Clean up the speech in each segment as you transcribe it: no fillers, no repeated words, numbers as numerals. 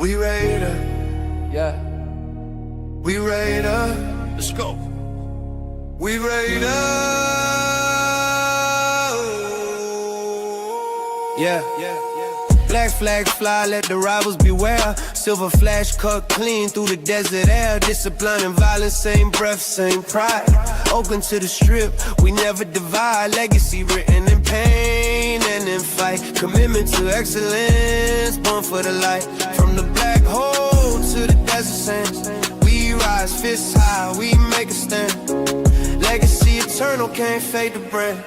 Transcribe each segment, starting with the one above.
We Raider. Yeah. We Raider. Let's go. We Raider. Yeah. Black flags fly, let the rivals beware. Silver flash cut clean through the desert air. Discipline and violence, same breath, same pride. Open to the strip, we never divide. Legacy written in pain and in fight. Commitment to excellence, born for the light. From the black hole to the desert sands, we rise, fists high, we make a stand. Legacy eternal, can't fade the brand.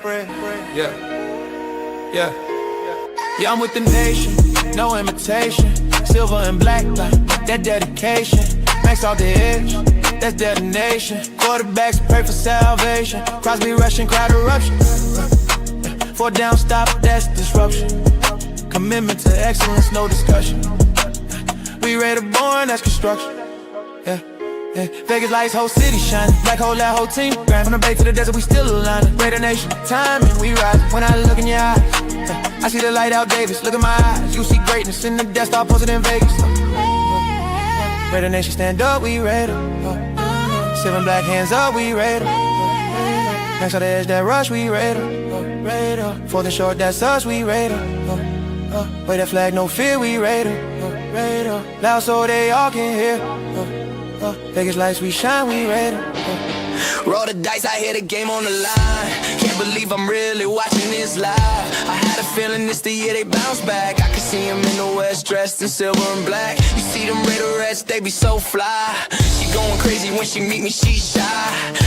Yeah, I'm with the nation, no imitation. Silver and black, that dedication. Max out the edge, that's detonation. Quarterbacks pray for salvation. Crosby rushing, crowd eruption. For down stop, that's disruption. Commitment to excellence, no discussion. We ready to born, that's construction. Yeah. Vegas lights, whole city shining. Black hole, that whole team. Grind from the bay to the desert, we still aligning. Raider Nation, timing, we rise. When I look in your eyes, I see the light out Davis. Look at my eyes, you see greatness in the Death Star posted in Vegas. Raider Nation, stand up, we Raider. Seven black hands up, we Raider. Next on the edge, that rush, we Raider. Fourth and short, that's us, we Raider. Wave that flag, no fear, we Raider. Loud so they all can hear. Vegas lights, we shine, we Raider. Roll the dice, I hear the game on the line. Can't believe I'm really watching this live. I had a feeling this the year they bounce back. I can see him in the West dressed in silver and black. You see them Raiderettes, they be so fly. She going crazy when she meet me, she shy.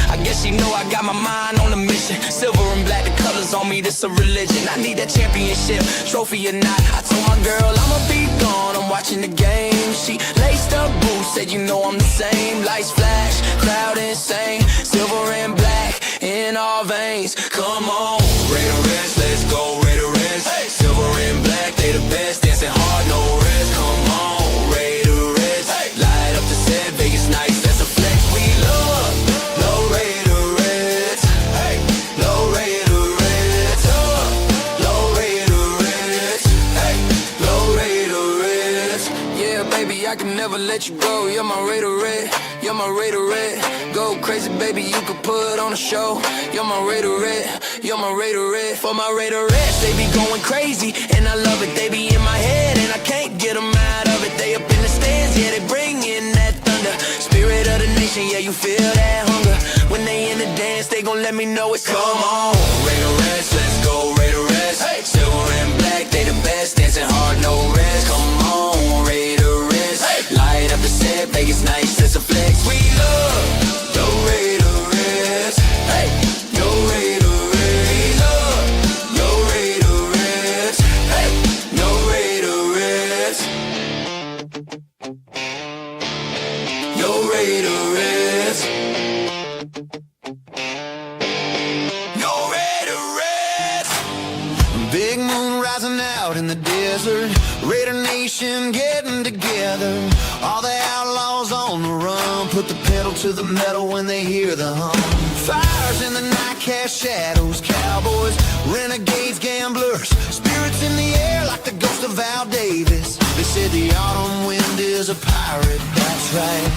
I guess she know I got my mind on a mission. Silver and black, the colors on me, this a religion. I need that championship, trophy or not. I told my girl I'ma be gone, I'm watching the game. She laced up boots, said you know I'm the same. Lights flash, crowd insane. Silver and black in our veins. Come on, Raiderettes, let's go Raiderettes. Hey. Silver and black, they the best, dancing hard, no rest. Come on, Raiderettes. Hey. Light up the set, Vegas nights, that's a flex we love. No Raiderettes, hey. No Raiderettes, no Raiderettes, hey. No Raiderettes. Yeah, baby, I can never let you go. You're my Raiderette, you're my Raiderette. Go crazy, baby, you could put on a show. You're my Raiderette, you're my Raiderette. For my Raiderettes, they be going crazy, and I love it. They be in my head, and I can't get them out of it. They up in the stands, yeah, they bring in that thunder. Spirit of the nation, yeah, you feel that hunger. When they in the dance, they gon' let me know it's come on. Raiderettes, let's go Raiderettes. Hey. Silver and black, they the best, dancing hard, no rest. Come on, Raiderettes. Hey. Light up the set, Vegas nights, that's a flex we love. No Raiderettes, hey, no Raiderettes, no Raiderettes, hey, no Raiderettes, no Raiderettes, no Raiderettes. Big moon rising out in the desert. Raider Nation getting together. All the outlaws on the run. Put the pedal to the metal when they hear the hum. Fires in the night, cast shadows. Cowboys, renegades, gamblers. Spirits in the air like the ghost of Val Davis. They said the autumn wind is a pirate, that's right.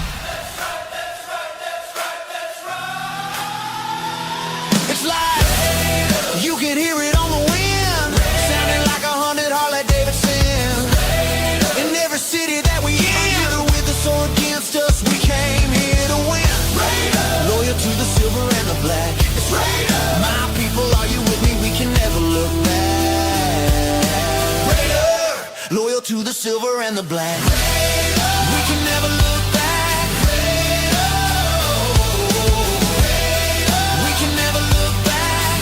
It's like you can hear it on the wind, sounding like 100 Harley Davidson. In every city that we in, either with us or against us, we came here to win. Loyal to the silver and the black. It's my people, are you with me? We can never look back. Loyal to the silver and the black. We can never look back. We can never look back.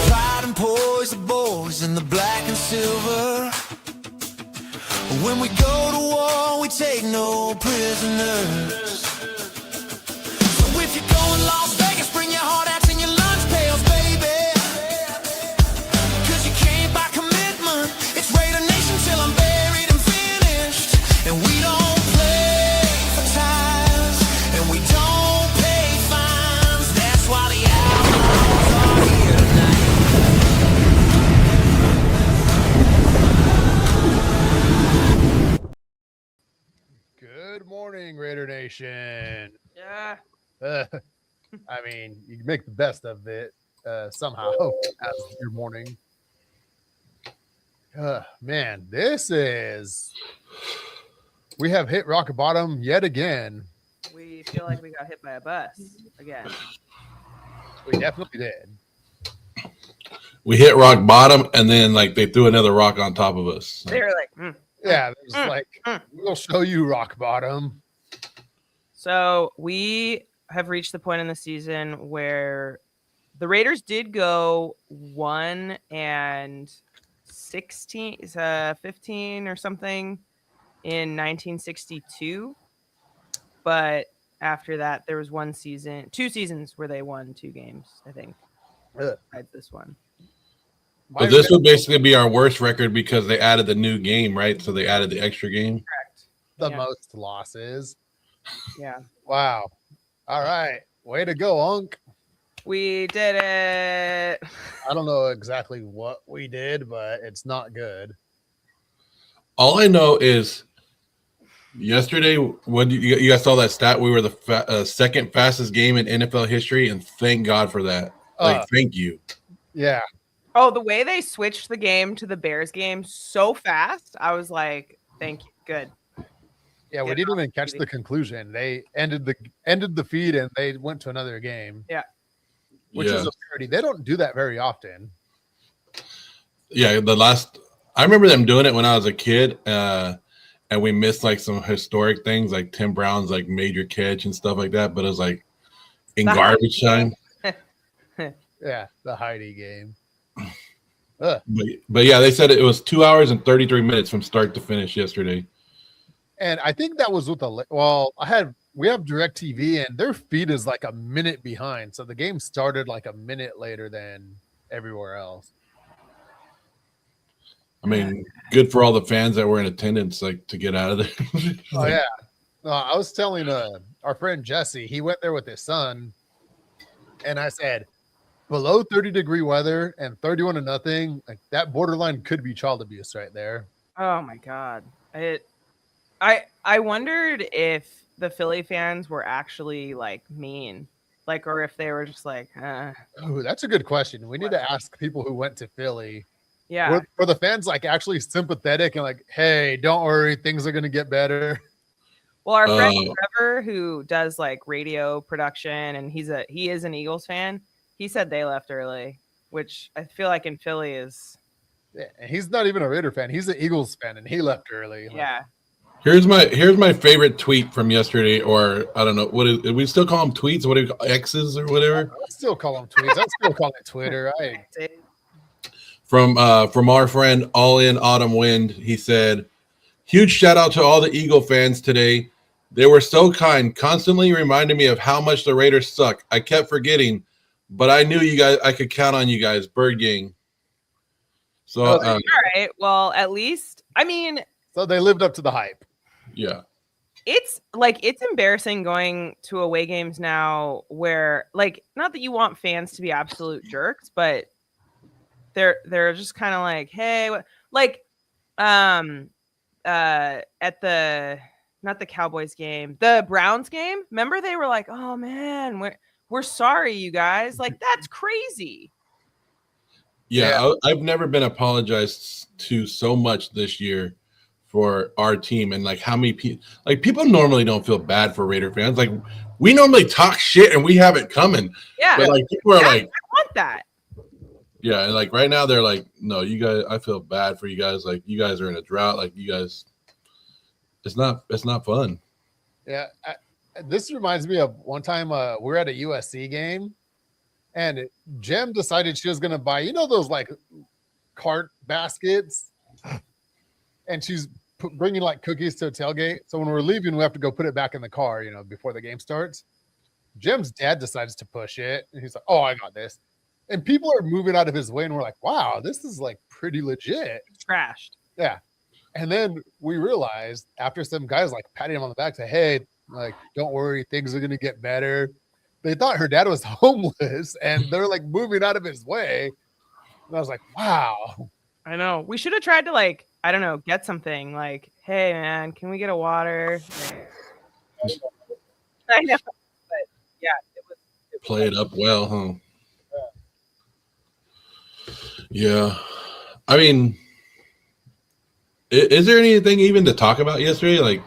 Pride and poise, the boys in the black and silver. When we go to war, we take no prisoners. So if you're going Las Vegas, bring your hard hats and your lunch pails, baby. Cause you can't buy commitment. It's Raider Nation till I'm buried and finished. And we don't play for ties, and we don't pay fines. That's why the outlaws are here tonight. morning, Raider Nation. Yeah. I mean, you make the best of it somehow as your morning. Man, we have hit rock bottom yet again. We feel like we got hit by a bus again. We definitely did. We hit rock bottom, and then like they threw another rock on top of us. They were like, yeah, we'll show you rock bottom. So we have reached the point in the season where the Raiders did go 1-16, 15 or something in 1962. But after that, there was two seasons where they won 2 games, I think. Besides this one. But this would basically be our worst record because they added the new game, right? So they added the extra game. Correct. The most losses. Yeah. Wow. All right. Way to go, Unc. We did it. I don't know exactly what we did, but it's not good. All I know is yesterday, when you guys saw that stat, we were the second fastest game in NFL history, and thank God for that. Thank you. Yeah. Oh, the way they switched the game to the Bears game so fast, I was like, thank you. Good. Yeah, we didn't even catch the conclusion. They ended the feed and they went to another game. Yeah. Which is a parody. They don't do that very often. Yeah, I remember them doing it when I was a kid, and we missed like some historic things like Tim Brown's like major catch and stuff like that, but it was like in garbage time. Yeah, the Heidi game. But yeah, they said it was 2 hours and 33 minutes from start to finish yesterday. And I think that was with we have DirecTV and their feed is like a minute behind. So the game started like a minute later than everywhere else. I mean, good for all the fans that were in attendance, like to get out of there. Oh yeah. I was telling our friend Jesse, he went there with his son, and I said, below 30-degree weather and 31-0, like that borderline could be child abuse right there. Oh my God. I wondered if the Philly fans were actually like mean, like, or if they were just like, Oh, that's a good question. We need to ask people who went to Philly. Yeah. Were the fans like actually sympathetic and like, hey, don't worry, things are gonna get better? Well, our friend Trevor, who does like radio production, and he is an Eagles fan, he said they left early, which I feel like in Philly is. Yeah, and he's not even a Raider fan. He's an Eagles fan, and he left early. Yeah. Here's my favorite tweet from yesterday, or I don't know we still call them tweets. What do we call X's or whatever? I still call them tweets. I still call it Twitter. From our friend All In Autumn Wind, he said, "Huge shout out to all the Eagle fans today. They were so kind, constantly reminding me of how much the Raiders suck. I kept forgetting, but I knew you guys. I could count on you guys. Bird gang." So all right. Well, at least so they lived up to the hype. Yeah. It's embarrassing going to away games now where, like, not that you want fans to be absolute jerks, but they're just kind of like, hey, at the not the Cowboys game, the Browns game. Remember they were like, oh man, we're sorry, you guys. Like, that's crazy. Yeah. I've never been apologized to so much this year for our team, and like how many people normally don't feel bad for Raider fans. Like, we normally talk shit and we have it coming. Yeah. But like people are like, I want that. Yeah, and like right now they're like, no, you guys, I feel bad for you guys. Like, you guys are in a drought. Like, you guys, it's not fun. Yeah. This reminds me of one time we're at a USC game, and Jem decided she was going to buy, those like cart baskets, and she's bringing like cookies to a tailgate. So when we're leaving, we have to go put it back in the car, before the game starts. Jem's dad decides to push it, and he's like, oh, I got this. And people are moving out of his way, and we're like, wow, this is like pretty legit. Trashed. Yeah. And then we realized after some guys like patting him on the back, say, hey, like, don't worry, things are going to get better. They thought her dad was homeless, and they're like moving out of his way. And I was like, wow. I know. We should have tried to, like, I don't know, get something like, hey man, can we get a water? I know, but yeah, it was Play it up well, huh? Yeah. I mean, is there anything even to talk about yesterday? Like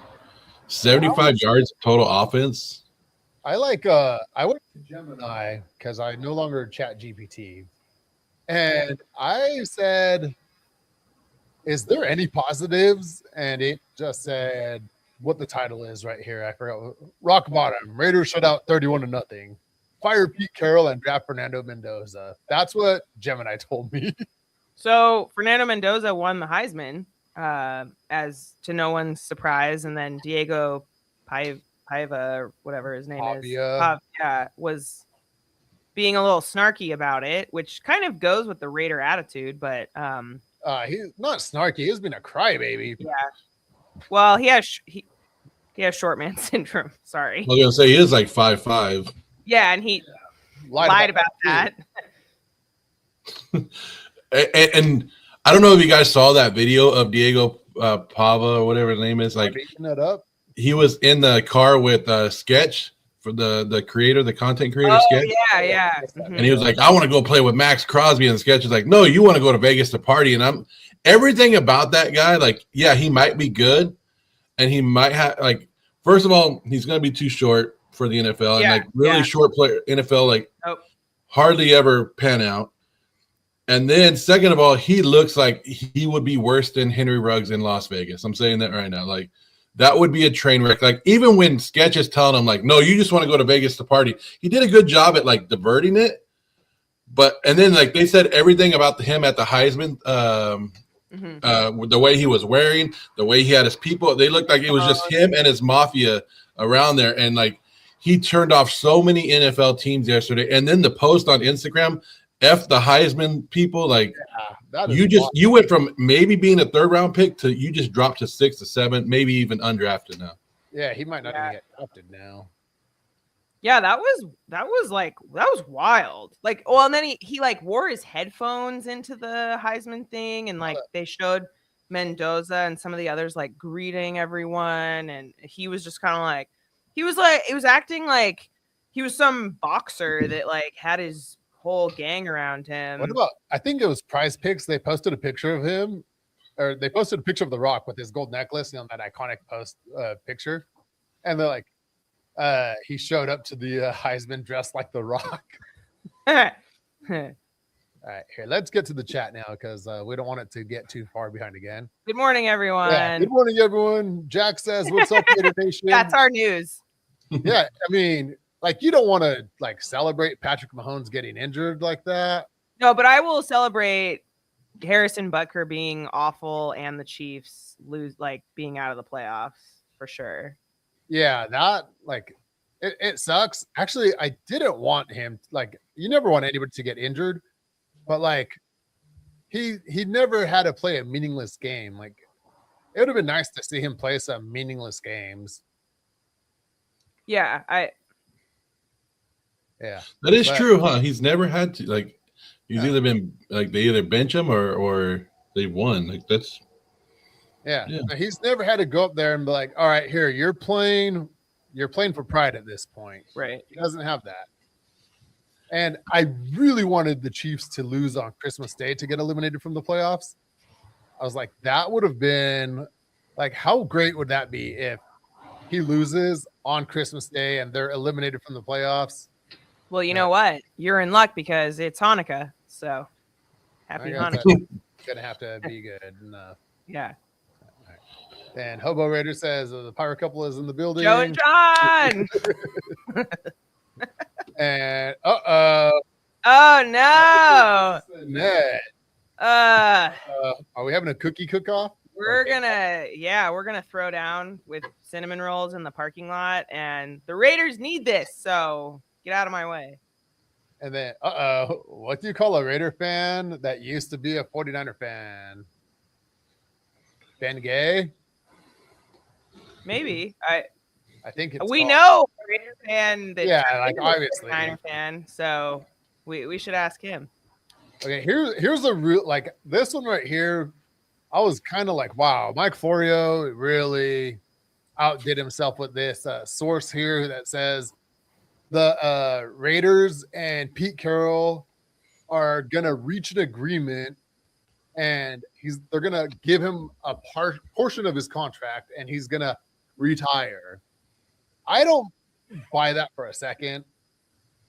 75 yards total offense. I went to Gemini because I no longer chat GPT. And I said, is there any positives? And it just said what the title is right here. I forgot. Rock bottom. Raiders shutout 31-0. Fire Pete Carroll and draft Fernando Mendoza. That's what Gemini told me. So Fernando Mendoza won the Heisman, as to no one's surprise, and then Diego Paiva, whatever his name is, was being a little snarky about it, which kind of goes with the Raider attitude. But he's not snarky. He's been a crybaby. Yeah. Well, he has short man syndrome. Sorry. I was gonna say he is like 5'5". Yeah, and he lied about that. And I don't know if you guys saw that video of Diego Pava or whatever his name is. Like, that up. He was in the car with Sketch for the creator, the content creator. Sketch. Yeah. And he was like, I want to go play with Max Crosby. And Sketch is like, no, you want to go to Vegas to party. And everything about that guy, like, yeah, he might be good. And he might have, like, first of all, he's going to be too short for the NFL. And, like, really short player, NFL, like, hardly ever pan out. And then, second of all, he looks like he would be worse than Henry Ruggs in Las Vegas. I'm saying that right now. Like, that would be a train wreck. Like, even when Sketch is telling him, like, no, you just want to go to Vegas to party, he did a good job at, like, diverting it. But, and then, like, they said everything about him at the Heisman, the way he was wearing, the way he had his people, they looked like it was just him and his mafia around there. And, like, he turned off so many NFL teams yesterday. And then the post on Instagram, F the Heisman people, like, you went from maybe being a third round pick to you just dropped to 6 to 7, maybe even undrafted now. Yeah, he might not even get drafted now. Yeah, that was wild. Like, well, and then he like wore his headphones into the Heisman thing, and like they showed Mendoza and some of the others like greeting everyone, and he was just kind of like he was acting like he was some boxer that like had his whole gang around him. What about, I think it was Prize Picks, they posted a picture of him, or they posted a picture of The Rock with his gold necklace, that iconic post picture, and they're like, he showed up to the Heisman dressed like The Rock. All right, here, let's get to the chat now, because we don't want it to get too far behind again. Good morning, everyone. Yeah, good morning, everyone. Jack says, what's up, Raider Nation? That's our news. Yeah, I mean, like, you don't want to like celebrate Patrick Mahomes getting injured like that. No, but I will celebrate Harrison Butker being awful and the Chiefs being out of the playoffs for sure. Yeah, that, like, it sucks. Actually, I didn't want him, like, you never want anybody to get injured, but like he never had to play a meaningless game. Like, it would have been nice to see him play some meaningless games. Yeah, that is true, huh? He's never had to, like, he's either been like, they either bench him or they won. Like, that's he's never had to go up there and be like, all right, here, you're playing for pride at this point. Right. He doesn't have that. And I really wanted the Chiefs to lose on Christmas Day to get eliminated from the playoffs. I was like, that would have been, like, how great would that be if he loses on Christmas Day and they're eliminated from the playoffs? Well, you know what? You're in luck because it's Hanukkah. So happy Hanukkah. It's gonna have to be good enough. Yeah. Right. And Hobo Raider says the Pirate couple is in the building. Joe and John. And oh no. Ned. Are we having a cookie cook-off? We're gonna throw down with cinnamon rolls in the parking lot, and the Raiders need this, so get out of my way. And then, what do you call a Raider fan that used to be a 49er fan? Ben Gay? Maybe. I think it's we know a Raider fan that like, obviously 49er fan, so we should ask him. Okay, here's the real, like, this one right here. I was kind of like, wow, Mike Florio, really, outdid himself with this source here that says the Raiders and Pete Carroll are gonna reach an agreement, and they're gonna give him a portion of his contract, and he's gonna retire. I don't buy that for a second,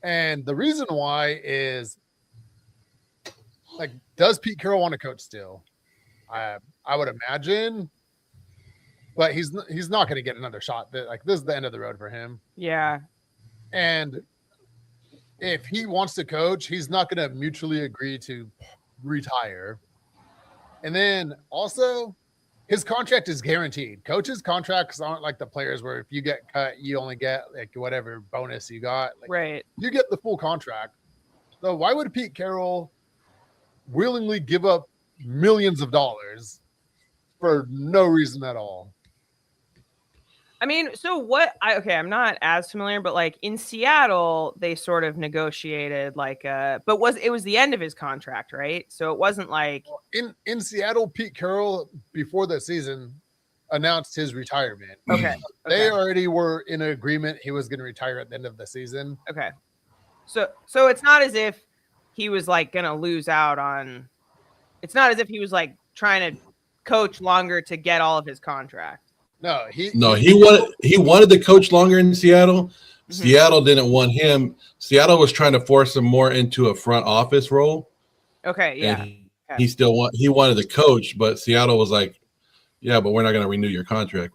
and the reason why is, like, does Pete Carroll want to coach still? I would imagine, but he's not going to get another shot. Like, this is the end of the road for him. Yeah. And if he wants to coach, he's not going to mutually agree to retire. And then also, his contract is guaranteed. Coaches' contracts aren't like the players where if you get cut, you only get like whatever bonus you got. Like, Right. you get the full contract. So why would Pete Carroll willingly give up millions of dollars for no reason at all? I mean, so I'm not as familiar, but like in Seattle, they sort of negotiated but it was the end of his contract, right? So it wasn't like in Seattle, Pete Carroll before the season announced his retirement. Okay. They already were in an agreement he was going to retire at the end of the season. Okay. So it's not as if he was like going to lose out on. It's not as if he was like trying to coach longer to get all of his contract. No, he wanted to coach longer in Seattle. Mm-hmm. Seattle didn't want him. Seattle was trying to force him more into a front office role. Okay, yeah. He wanted to coach, but Seattle was like, yeah, but we're not going to renew your contract.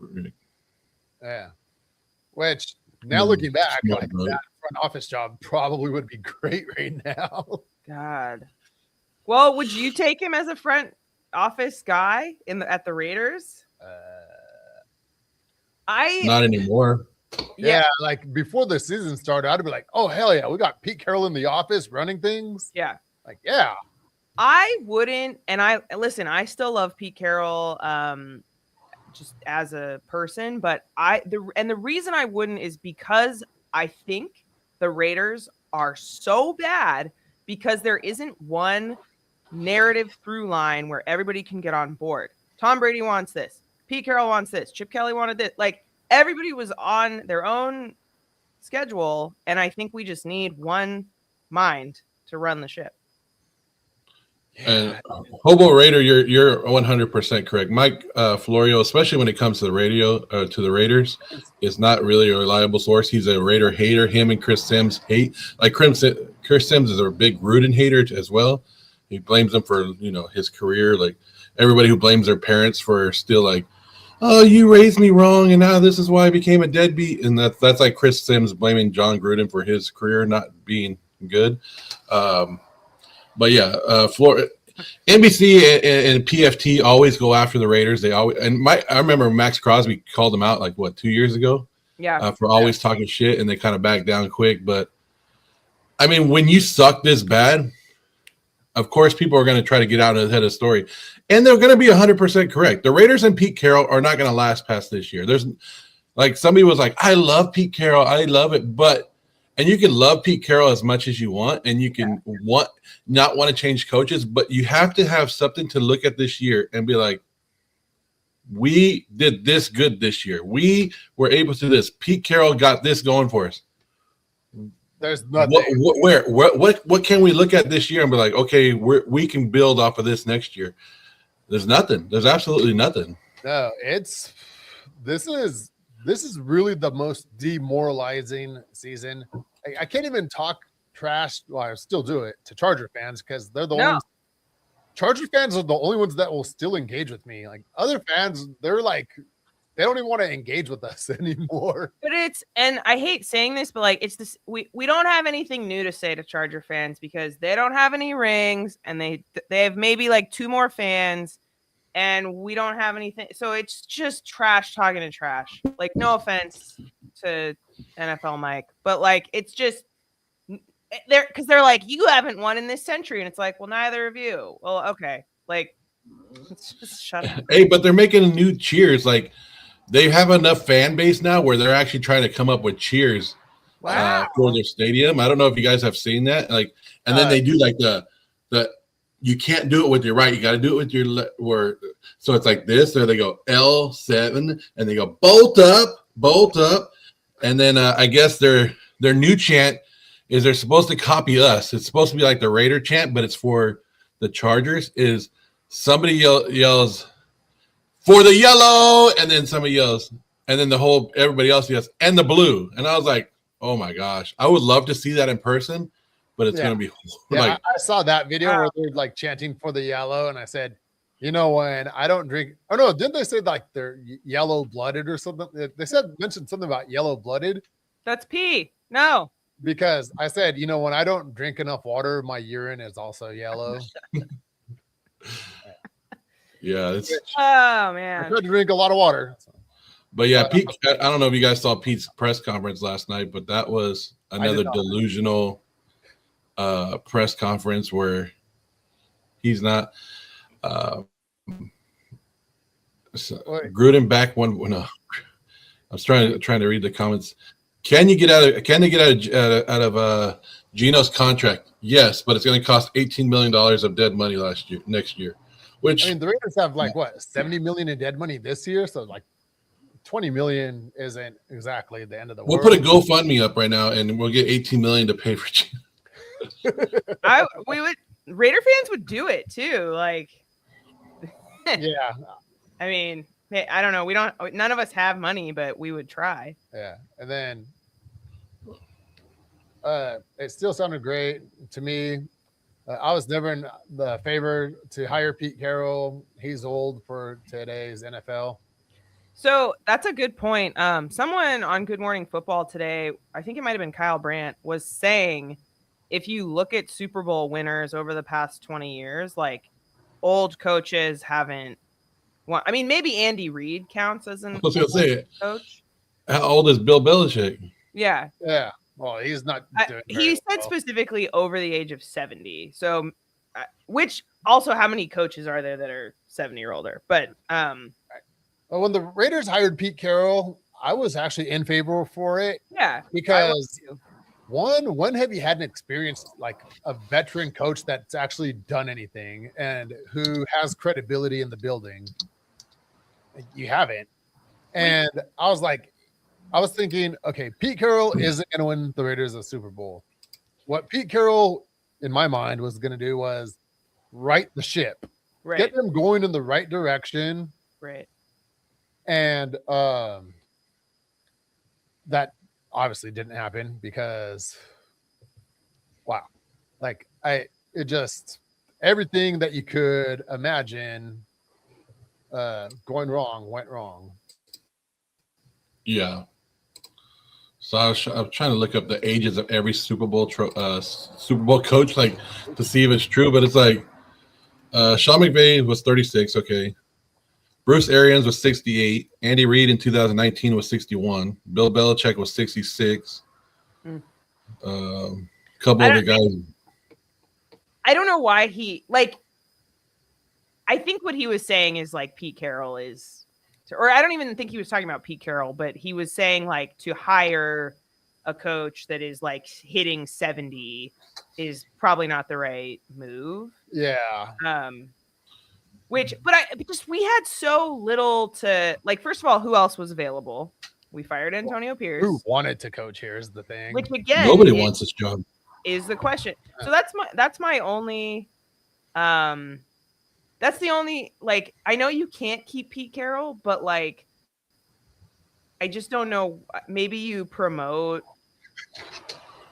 Yeah. Which now looking back, smart, like, that front office job probably would be great right now. God. Well, would you take him as a front office guy at the Raiders? Not anymore. Yeah, like before the season started, I'd be like, oh, hell yeah, we got Pete Carroll in the office running things. Yeah. Like, yeah. I wouldn't, and I still love Pete Carroll just as a person, but the reason I wouldn't is because I think the Raiders are so bad because there isn't one narrative through line where everybody can get on board. Tom Brady wants this. Pete Carroll wants this. Chip Kelly wanted this. Like, everybody was on their own schedule, and I think we just need one mind to run the ship. And Hobo Raider, you're 100% correct. Mike Florio, especially when it comes to the Raiders, is not really a reliable source. He's a Raider hater. Him and Chris Sims hate. Like, Chris Sims is a big Gruden hater as well. He blames them for his career. Like, everybody who blames their parents for still like, oh, you raised me wrong, and now this is why I became a deadbeat. And that's like Chris Sims blaming John Gruden for his career not being good. But yeah, NBC and PFT always go after the Raiders. They always I remember Max Crosby called them out like 2 years ago. Yeah, for always talking shit, and they kind of back down quick. But I mean, when you suck this bad, of course people are going to try to get out ahead of the story. And they're going to be 100% correct. The Raiders and Pete Carroll are not going to last past this year. There's like somebody was like, I love Pete Carroll. I love it. And you can love Pete Carroll as much as you want. And you can not want to change coaches, but you have to have something to look at this year and be like, we did this good this year. We were able to do this. Pete Carroll got this going for us. There's nothing. What can we look at this year and be like, okay, we can build off of this next year? There's nothing. There's absolutely nothing. No, this is really the most demoralizing season. I can't even talk trash. Well, I still do it to Charger fans because they're the ones. Charger fans are the only ones that will still engage with me. Like, other fans, they're like, they don't even want to engage with us anymore. But and I hate saying this, but like, it's this, we don't have anything new to say to Charger fans because they don't have any rings and they have maybe like 2 more fans and we don't have anything. So it's just trash talking to trash. Like, no offense to NFL Mike, but like, it's just they're like, you haven't won in this century. And it's like, well, neither of you. Well, okay. Like, let's just shut up. Hey, but they're making new cheers. Like, they have enough fan base now where they're actually trying to come up with cheers for their stadium. I don't know if you guys have seen that. Like, and then they do like the you can't do it with your right. You got to do it with your left. So it's like this, or they go L7, and they go bolt up, and then I guess their new chant is they're supposed to copy us. It's supposed to be like the Raider chant, but it's for the Chargers. Is somebody yells for the yellow, and then somebody yells, and then everybody else yells and the blue, and I was like, oh my gosh, I would love to see that in person. But it's going to be like I saw that video where they're like chanting for the yellow, and I said, you know, when I don't drink, oh no, didn't they say like they're yellow blooded or something? They mentioned something about yellow blooded. That's pee. No, because I said, you know, when I don't drink enough water, my urine is also yellow. Yeah, it's oh man, I tried to drink a lot of water. But yeah, Pete. I don't know if you guys saw Pete's press conference last night, but that was another delusional press conference where he's not Gruden back one. No, I was trying to read the comments. Can they get out of Geno's contract? Yes, but it's going to cost $18 million of dead money next year. Which I mean, the Raiders have like what, 70 million in dead money this year, so like 20 million isn't exactly the end of the world. We'll put a GoFundMe up right now, and we'll get 18 million to pay for Geno. Raider fans would do it too. Like, yeah. I mean, I don't know. None of us have money, but we would try. Yeah. And then it still sounded great to me. I was never in the favor to hire Pete Carroll. He's old for today's NFL. So that's a good point. Someone on Good Morning Football today, I think it might have been Kyle Brandt, was saying if you look at Super Bowl winners over the past 20 years, like old coaches haven't won. I mean, maybe Andy Reid counts as an old coach. How old is Bill Belichick? Yeah. Yeah. Well, he's not doing he said specifically over the age of 70. So, which also, how many coaches are there that are 70 or older? But well, when the Raiders hired Pete Carroll, I was actually in favor for it. Yeah. Because when have you had an experience like a veteran coach that's actually done anything and who has credibility in the building? You haven't. And I was thinking, okay, Pete Carroll isn't going to win the Raiders a Super Bowl. What Pete Carroll, in my mind, was going to do was right the ship, get them going in the right direction. Right. And that obviously didn't happen because, wow, like everything that you could imagine going wrong went wrong. Yeah. So I was trying to look up the ages of every Super Bowl coach, like to see if it's true. But it's like Sean McVay was 36. Okay. Bruce Arians was 68. Andy Reid in 2019 was 61. Bill Belichick was 66. Couple of the guys. I don't know why I think what he was saying is like Pete Carroll is, or I don't even think he was talking about Pete Carroll, but he was saying like to hire a coach that is like hitting 70 is probably not the right move. Yeah. We had so little to like. First of all, who else was available? We fired Antonio Pierce. Who wanted to coach? Here's the thing. Which again, nobody wants this job. Is the question. So that's my only. That's the only, like, I know you can't keep Pete Carroll, but like, I just don't know. Maybe you promote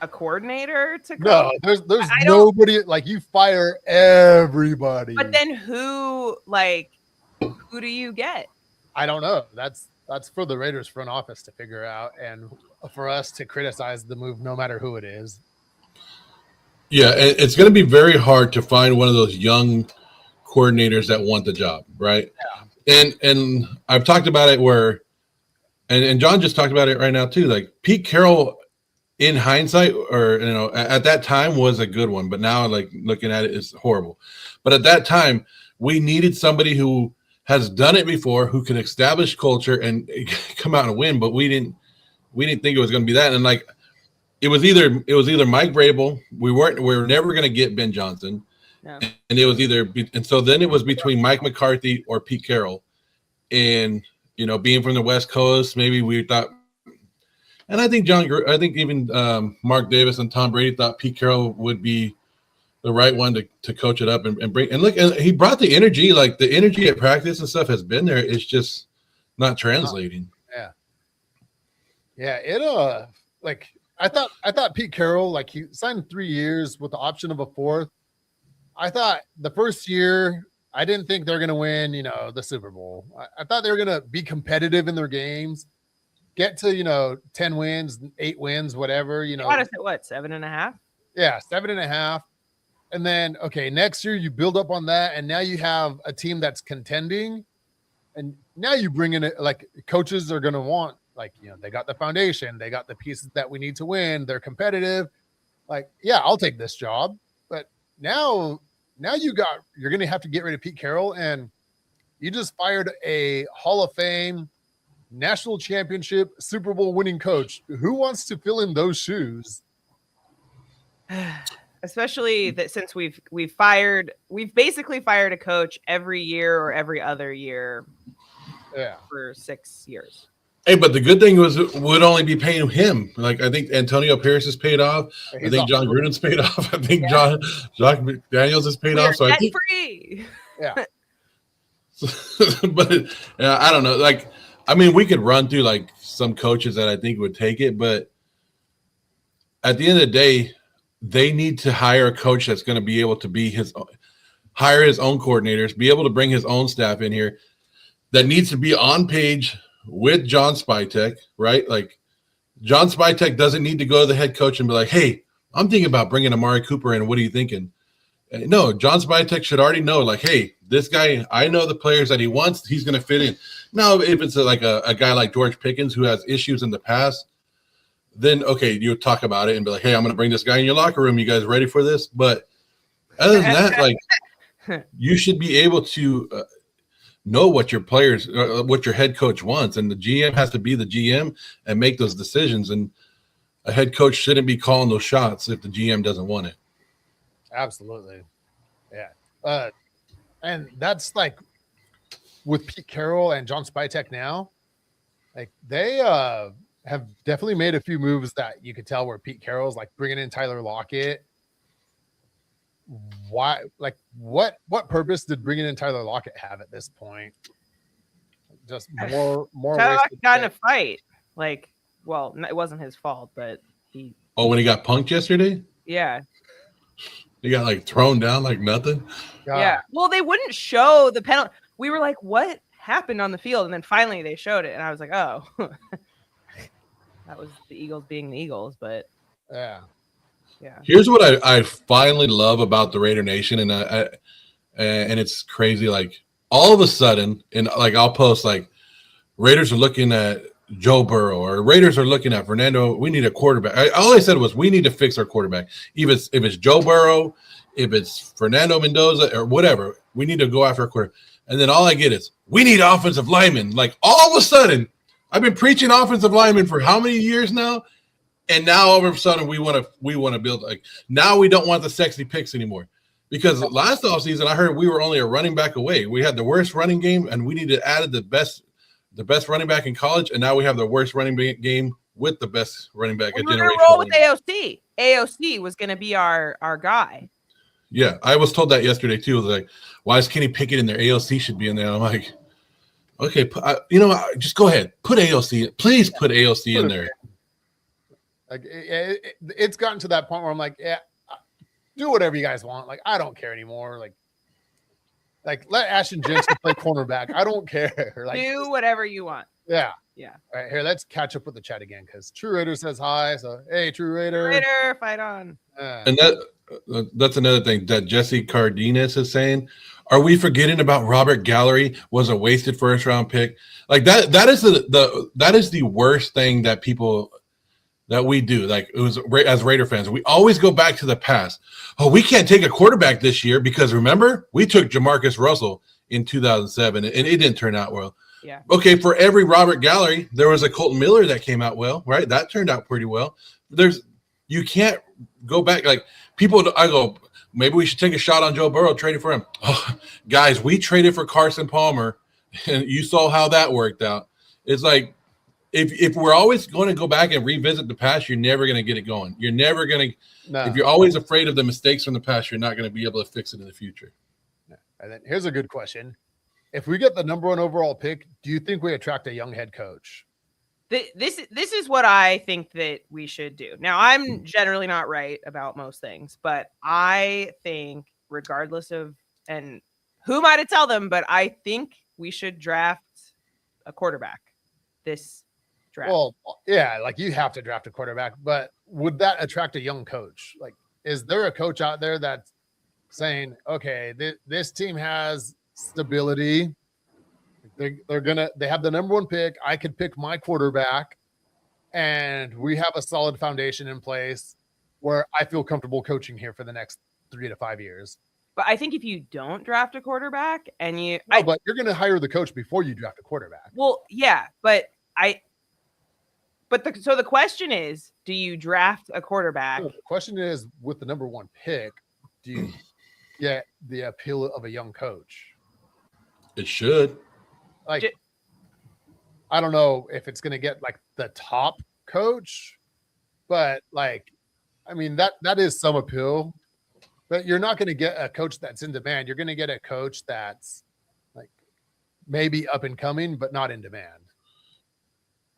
a coordinator to coach. No, there's nobody, like, you fire everybody. But then who do you get? I don't know. That's for the Raiders front office to figure out, and for us to criticize the move no matter who it is. Yeah, it's going to be very hard to find one of those young coordinators that want the job, right? Yeah. And I've talked about it where, and John just talked about it right now too. Like Pete Carroll, in hindsight, or at that time was a good one, but now like looking at it is horrible. But at that time, we needed somebody who has done it before, who can establish culture and come out and win. But we didn't think it was going to be that. And like it was either Mike Vrabel. We were never going to get Ben Johnson. No. And it was and so then it was between Mike McCarthy or Pete Carroll. And, being from the West Coast, maybe we thought, and I think even Mark Davis and Tom Brady thought Pete Carroll would be the right one to coach it up and bring. And look, and he brought the energy, like the energy at practice and stuff has been there. It's just not translating. Yeah. It like I thought Pete Carroll, like he signed 3 years with the option of a 4th. I thought the first year, I didn't think they're going to win, the Super Bowl. I thought they were going to be competitive in their games, get to, 10 wins, 8 wins, whatever, Got us at what, 7.5? Yeah, 7.5. And then, okay, next year you build up on that, and now you have a team that's contending, and now you bring in like coaches are going to want, like, they got the foundation, they got the pieces that we need to win, they're competitive. Like, yeah, I'll take this job, but now you're going to have to get rid of Pete Carroll, and you just fired a Hall of Fame, national championship, Super Bowl winning coach. Who wants to fill in those shoes? Especially that since we've basically fired a coach every year or every other year for 6 years. Hey, but the good thing was it would only be paying him. Like, I think Antonio Pierce is paid off. I think John Gruden's paid off. I think Josh McDaniels is paid off. So I think free. Yeah. But I don't know. Like, I mean, we could run through like some coaches that I think would take it, but at the end of the day, they need to hire a coach that's going to be able to hire his own coordinators, be able to bring his own staff in here that needs to be on page with John Spytek, right? Like, John Spytek doesn't need to go to the head coach and be like, hey, I'm thinking about bringing Amari Cooper in. What are you thinking? No, John Spytek should already know, like, hey, this guy, I know the players that he wants. He's going to fit in. Now, if it's like a guy like George Pickens who has issues in the past, then, okay, you talk about it and be like, hey, I'm going to bring this guy in your locker room. You guys ready for this? But other than that, like, you should be able to know what your players, what your head coach wants. And the GM has to be the GM and make those decisions. And a head coach shouldn't be calling those shots if the GM doesn't want it. Absolutely. Yeah. And that's like with Pete Carroll and John Spytek now, like they have definitely made a few moves that you could tell where Pete Carroll's like bringing in Tyler Lockett. Why? Like what purpose did bringing in Tyler Lockett have at this point? Just more. Tyler Lockett got in a fight. Like, well, it wasn't his fault, but he. Oh, when he got punked yesterday? Yeah. He got like thrown down like nothing. God. Yeah. Well, they wouldn't show the penalty. We were like, what happened on the field? And then finally they showed it. And I was like, oh, that was the Eagles being the Eagles. But yeah. Here's what I finally love about the Raider Nation. And and it's crazy. Like all of a sudden, and like I'll post like Raiders are looking at Joe Burrow or Raiders are looking at Fernando. We need a quarterback. All I said was we need to fix our quarterback. If it's Joe Burrow, if it's Fernando Mendoza or whatever, we need to go after a quarterback. And then all I get is we need offensive linemen. Like all of a sudden, I've been preaching offensive linemen for how many years now? And now all of a sudden we want to build like now we don't want the sexy picks anymore. Because last offseason I heard we were only a running back away. We had the worst running game and we needed to add the best running back in college, and now we have the worst running back game with the best running back. We were going to roll with AOC. AOC was going to be our guy. Yeah, I was told that yesterday too. It was like, why is Kenny Pickett in there? AOC should be in there. I'm like, okay, just go ahead. Put AOC. Please put AOC in there. Like it's gotten to that point where I'm like, yeah, do whatever you guys want. Like I don't care anymore. Like let Ashton Jensen play cornerback. I don't care. Like do whatever you want. Yeah. Yeah. All right, here, let's catch up with the chat again because True Raider says hi. So hey, True Raider. Raider, fight on. And that's another thing that Jesse Cardenas is saying. Are we forgetting about Robert Gallery was a wasted first round pick? Like that is the worst thing that people that we do. Like it was as Raider fans, we always go back to the past. Oh, we can't take a quarterback this year because remember we took Jamarcus Russell in 2007 and it didn't turn out well. Yeah. Okay, for every Robert Gallery, there was a Colton Miller that came out well, right? That turned out pretty well. You can't go back like people. I go, maybe we should take a shot on Joe Burrow, trading for him. Oh, guys, we traded for Carson Palmer, and you saw how that worked out. It's like if we're always going to go back and revisit the past, you're never going to get it going. You're never going to. No. If you're always afraid of the mistakes from the past, you're not going to be able to fix it in the future. And then here's a good question. If we get the number 1 overall pick, do you think we attract a young head coach? This is what I think that we should do. Now, I'm generally not right about most things, but I think regardless of, and who am I to tell them, but I think we should draft a quarterback this draft. Well, yeah, like you have to draft a quarterback, but would that attract a young coach? Like, is there a coach out there that's saying, okay, this team has stability. They have the number 1 pick. I could pick my quarterback, and we have a solid foundation in place where I feel comfortable coaching here for the next 3 to 5 years. But I think if you don't draft a quarterback and but you're going to hire the coach before you draft a quarterback. Well, yeah, so the question is, do you draft a quarterback? No, the question is, with the number 1 pick, do you get the appeal of a young coach? It should. Like, I don't know if it's going to get like the top coach, but like, I mean, that is some appeal, but you're not going to get a coach that's in demand. You're going to get a coach that's like maybe up and coming, but not in demand,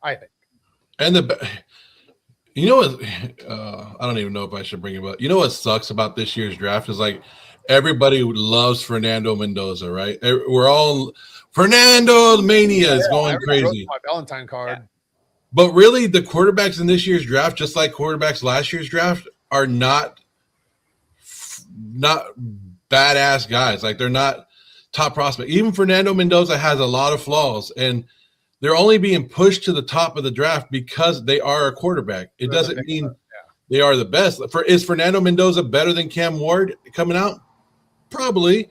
I think. And you know what? I don't even know if I should bring it up. You know what sucks about this year's draft is like everybody loves Fernando Mendoza, right? We're all Fernando mania is going crazy. My Valentine card. Yeah. But really, the quarterbacks in this year's draft, just like quarterbacks last year's draft, are not badass guys. Like they're not top prospect. Even Fernando Mendoza has a lot of flaws, and they're only being pushed to the top of the draft because they are a quarterback. It doesn't mean they are the best. Is Fernando Mendoza better than Cam Ward coming out? Probably.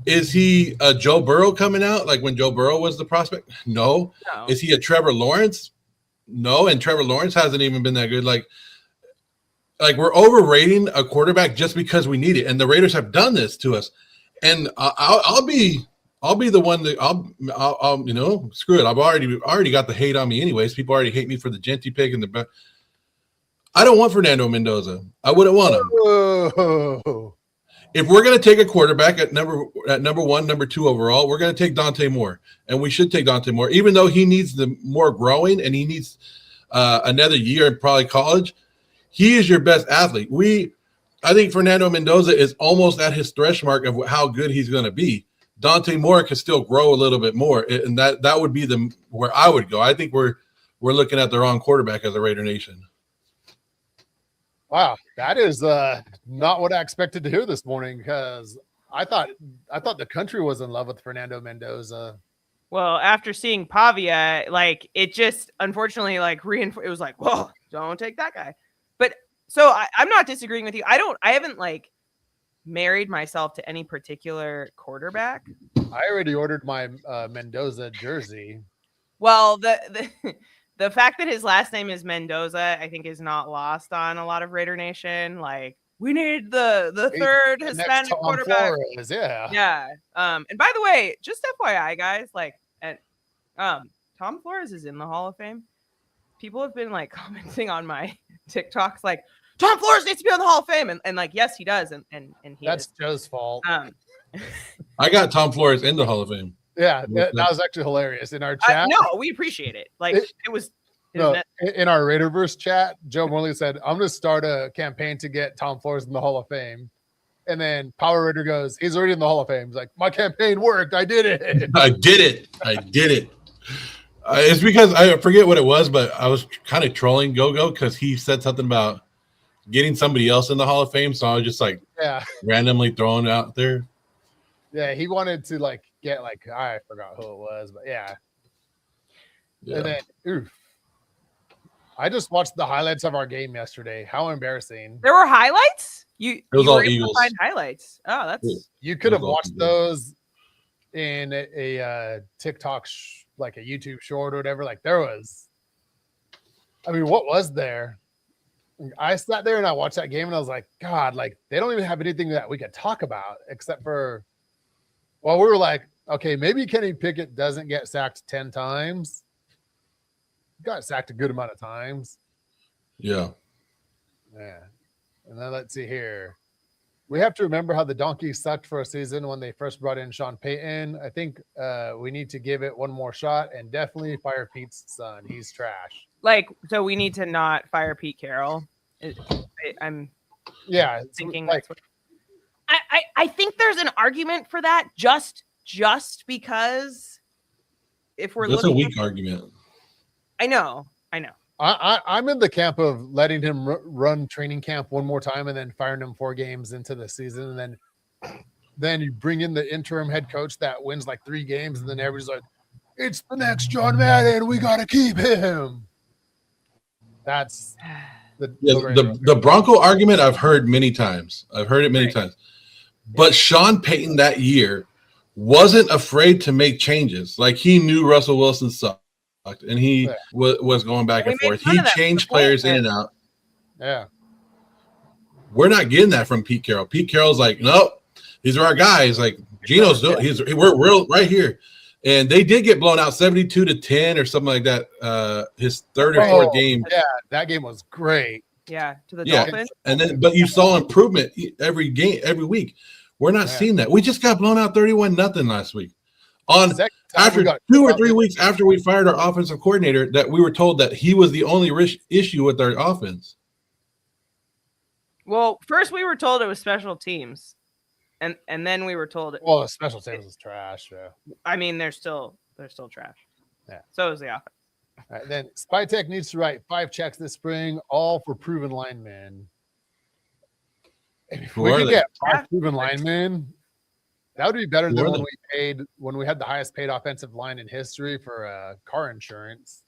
Is he a Joe Burrow coming out like when Joe Burrow was the prospect? No. Is he a Trevor Lawrence? No. And Trevor Lawrence hasn't even been that good. Like we're overrating a quarterback just because we need it, and the Raiders have done this to us. And I'll be the one that I'll screw it. I've already got the hate on me anyways. People already hate me for the Genty pick and the. I don't want Fernando Mendoza. I wouldn't want him. Whoa. If we're going to take a quarterback at number 1, number 2 overall, we're going to take Dante Moore, and we should take Dante Moore, even though he needs the more growing and he needs another year in probably college. He is your best athlete. I think Fernando Mendoza is almost at his stretch mark of how good he's going to be. Dante Moore can still grow a little bit more, and that would be where I would go. I think we're looking at the wrong quarterback as a Raider Nation. Wow, that is not what I expected to hear this morning, because I thought the country was in love with Fernando Mendoza. Well, after seeing Pavia, like it just unfortunately like it was like, whoa, don't take that guy. But so I'm not disagreeing with you. I haven't like married myself to any particular quarterback. I already ordered my Mendoza jersey. Well, the fact that his last name is Mendoza, I think, is not lost on a lot of Raider Nation. Like, we need the third Hispanic quarterback. Flores, yeah. Yeah. And by the way, just FYI, guys, like, Tom Flores is in the Hall of Fame. People have been like commenting on my TikToks, like, Tom Flores needs to be on the Hall of Fame, and like, yes, he does, and he that's is. Joe's fault. I got Tom Flores in the Hall of Fame. Yeah, that was actually hilarious in our chat. No, we appreciate it. Like it was. In our Raiderverse chat, Joe Morley said, "I'm going to start a campaign to get Tom Flores in the Hall of Fame." And then Power Raider goes, "He's already in the Hall of Fame." He's like, "My campaign worked. I did it. I did it." It's because I forget what it was, but I was kind of trolling Go-Go because he said something about getting somebody else in the Hall of Fame. So I was just like, randomly throwing it out there. Yeah, he wanted to like get like I forgot who it was, but yeah. And then I just watched the highlights of our game yesterday. How embarrassing! There were highlights. It was all Eagles. Find highlights. Oh, that's you could have watched those in a TikTok like a YouTube short or whatever. Like there was. I mean, what was there? I sat there and I watched that game and I was like, God, like they don't even have anything that we could talk about except for, well, we were like, okay, maybe Kenny Pickett doesn't get sacked 10 times. He got sacked a good amount of times. Yeah. Yeah. And then let's see here. We have to remember how the Donkeys sucked for a season when they first brought in Sean Payton. I think we need to give it one more shot and definitely fire Pete's son. He's trash. Like, so we need to not fire Pete Carroll. I'm thinking like, that's what, I think there's an argument for that just because if we're That's a looking weak argument. I know. I'm in the camp of letting him run training camp one more time and then firing him 4 games into the season. And then you bring in the interim head coach that wins like 3 games. And then everybody's like, it's the next John Madden. We got to keep him. That's the Bronco argument I've heard many times. I've heard it many times. But Sean Payton that year wasn't afraid to make changes. Like he knew Russell Wilson sucked. And he was going back and forth. He changed players in and out. Yeah. We're not getting that from Pete Carroll. Pete Carroll's like, nope, these are our guys. Like Geno's we're real right here. And they did get blown out 72-10 or something like that. His 3rd or 4th game. Yeah, that game was great. Yeah, to the Dolphins. And then but you saw improvement every game, every week. We're not seeing that. We just got blown out 31-0 last week. After 2 or 3 weeks after we fired our offensive coordinator, that we were told that he was the only issue with our offense. Well, first we were told it was special teams, and then we were told. Well, the special teams is trash. Yeah. I mean, they're still trash. Yeah. So is the offense. All right, then Spytech needs to write 5 checks this spring, all for proven linemen. If we could get 5 proven linemen, that would be better than when we had the highest paid offensive line in history for car insurance.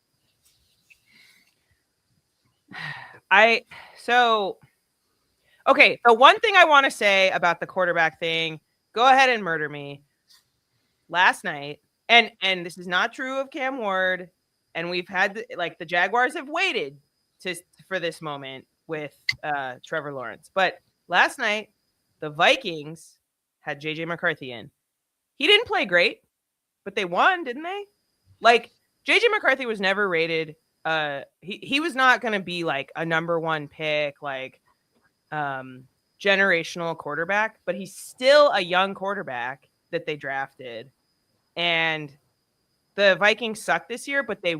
Okay, the one thing I want to say about the quarterback thing, go ahead and murder me. Last night, and this is not true of Cam Ward, and we've had the Jaguars have waited for this moment with Trevor Lawrence, but last night the Vikings had JJ McCarthy in. He didn't play great, but they won, didn't they? Like JJ McCarthy was never rated. He was not going to be like a number 1 pick, like generational quarterback, but he's still a young quarterback that they drafted. And the Vikings suck this year, but they're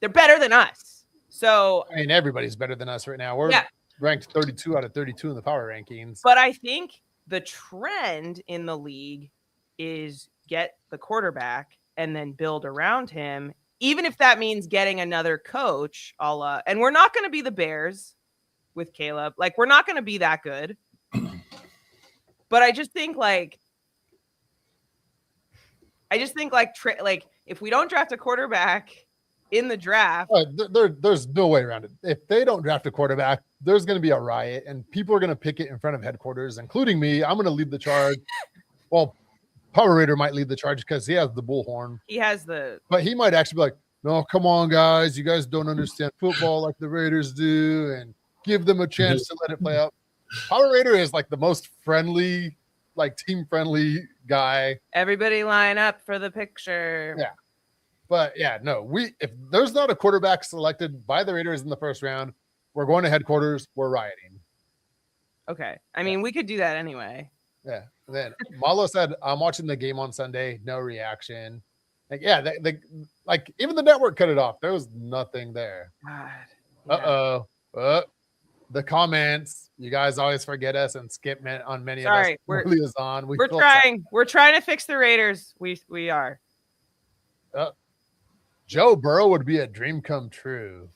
better than us. So I mean, everybody's better than us right now. We're ranked 32 out of 32 in the power rankings. But I think the trend in the league is get the quarterback and then build around him, even if that means getting another coach, and we're not going to be the Bears with Caleb. Like, we're not going to be that good. But I just think if we don't draft a quarterback in the draft, there's no way around it. If they don't draft a quarterback, there's going to be a riot and people are going to picket in front of headquarters, including me. I'm going to lead the charge. Well, Power Raider might lead the charge because he has the bullhorn. But he might actually be like, no, come on, guys. You guys don't understand football like the Raiders do, and give them a chance to let it play out. Power Raider is like the most friendly, like team-friendly guy. Everybody line up for the picture. Yeah. But yeah, no, if there's not a quarterback selected by the Raiders in the first round, we're going to headquarters. We're rioting. Okay. I mean, we could do that anyway. Yeah. And then Malo said, I'm watching the game on Sunday. No reaction. Like, yeah, they even the network cut it off. There was nothing there. God. Yeah. The comments. You guys always forget us and skip on many of us. We're trying. We're trying to fix the Raiders. We are. Joe Burrow would be a dream come true.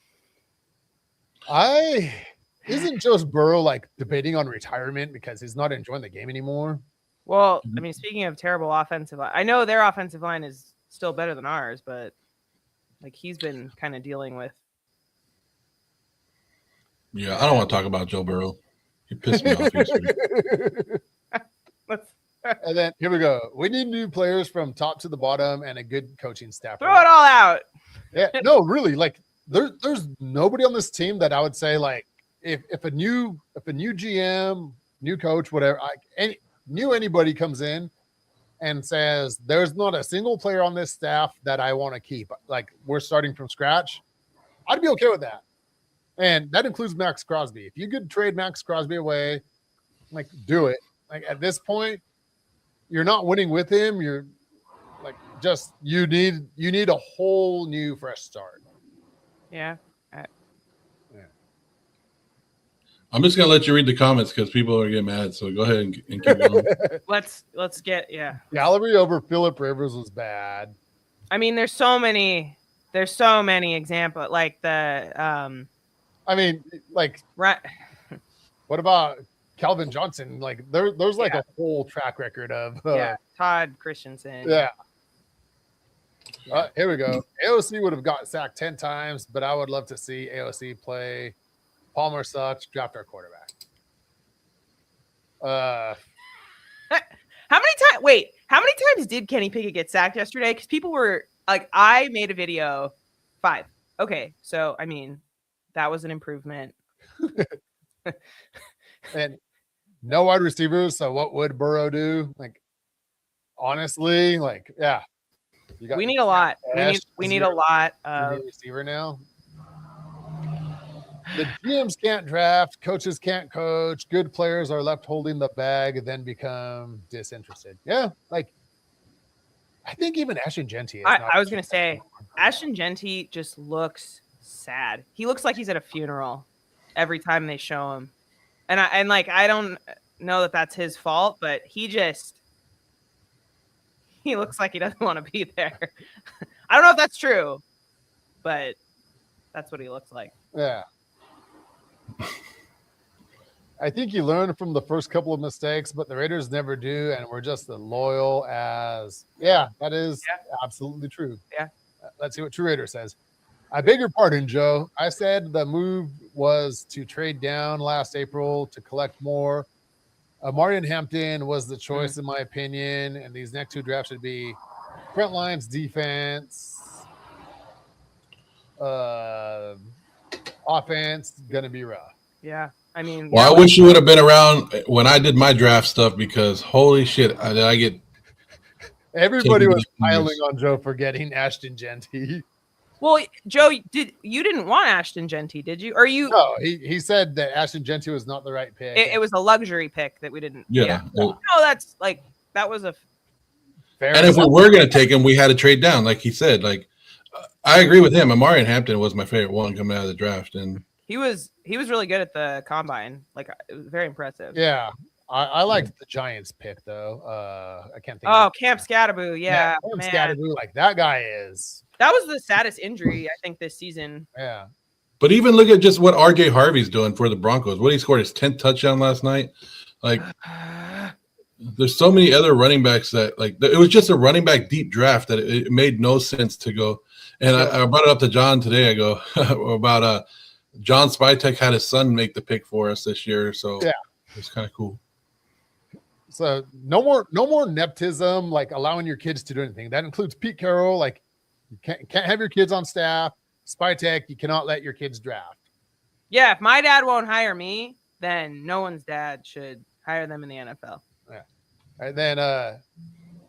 Isn't Joe Burrow like debating on retirement because he's not enjoying the game anymore? Well, I mean, speaking of terrible offensive line, I know their offensive line is still better than ours, but like he's been kind of dealing with. Yeah, I don't want to talk about Joe Burrow. He pissed me off yesterday. And then here we go. We need new players from top to the bottom and a good coaching staff. Throw it all out. Yeah, no, really. Like there's nobody on this team that I would say like if a new GM, new coach, whatever, anybody comes in and says there's not a single player on this staff that I want to keep, like we're starting from scratch, I'd be okay with that. And that includes Max Crosby. If you could trade Max Crosby away, like do it. Like at this point, you're not winning with him. You're like just you need a whole new fresh start. Yeah. I'm just gonna let you read the comments because people are getting mad. So go ahead and keep going. Let's get Gallery over Phillip Rivers was bad. I mean, there's so many examples like the I mean, like right. What about Calvin Johnson? Like there's like a whole track record of Todd Christensen. Yeah. Here we go. AOC would have got sacked 10 times, but I would love to see AOC play. Palmer sucks. Draft our quarterback. How many times did Kenny Pickett get sacked yesterday? Because people were like, I made a video 5. Okay, so I mean, that was an improvement. And no wide receivers. So what would Burrow do? Like, honestly, like, yeah. We need a lot. We need a lot of receiver now. The GMs can't draft, coaches can't coach, good players are left holding the bag, then become disinterested. Yeah, like I think even Ashton Genty. I was gonna say Ashton Genty just looks sad. He looks like he's at a funeral every time they show him, and I don't know that that's his fault, but he looks like he doesn't want to be there. I don't know if that's true, but that's what he looks like. Yeah. I think you learn from the first couple of mistakes, but the Raiders never do, and we're just as loyal as that is absolutely true. Yeah. Let's see what True Raider says. I beg your pardon, Joe. I said the move was to trade down last April to collect more. Marion Hampton was the choice, in my opinion, and these next 2 drafts should be front lines, defense, offense, gonna be rough. Yeah, I mean, well, I wish you would have been around when I did my draft stuff because holy shit, I get. Everybody was piling on Joe for getting Ashton Genty. Well, Joe, you didn't want Ashton Genty, did you? Or you? No, he said that Ashton Genty was not the right pick. It was a luxury pick that we didn't. Yeah. No, that's like that was a. Fair and if we were going to take him, we had to trade down, like he said. Like I agree with him. Amarian Hampton was my favorite one coming out of the draft, and he was really good at the combine. Like it was very impressive. Yeah, I liked the Giants pick though. I can't think. Oh, Camp Scatterboo, yeah, Camp Scatterboo, like that guy is. That was the saddest injury I think this season. Yeah. But even look at just what R.J. Harvey's doing for the Broncos. What he scored his 10th touchdown last night. Like, there's so many other running backs that like it was just a running back deep draft that it made no sense to go. And I brought it up to John today. I go about John Spytek had his son make the pick for us this year, so it's kind of cool. So no more nepotism, like allowing your kids to do anything. That includes Pete Carroll. Like you can't have your kids on staff. Spytek, you cannot let your kids draft. Yeah, if my dad won't hire me, then no one's dad should hire them in the NFL. Yeah. And then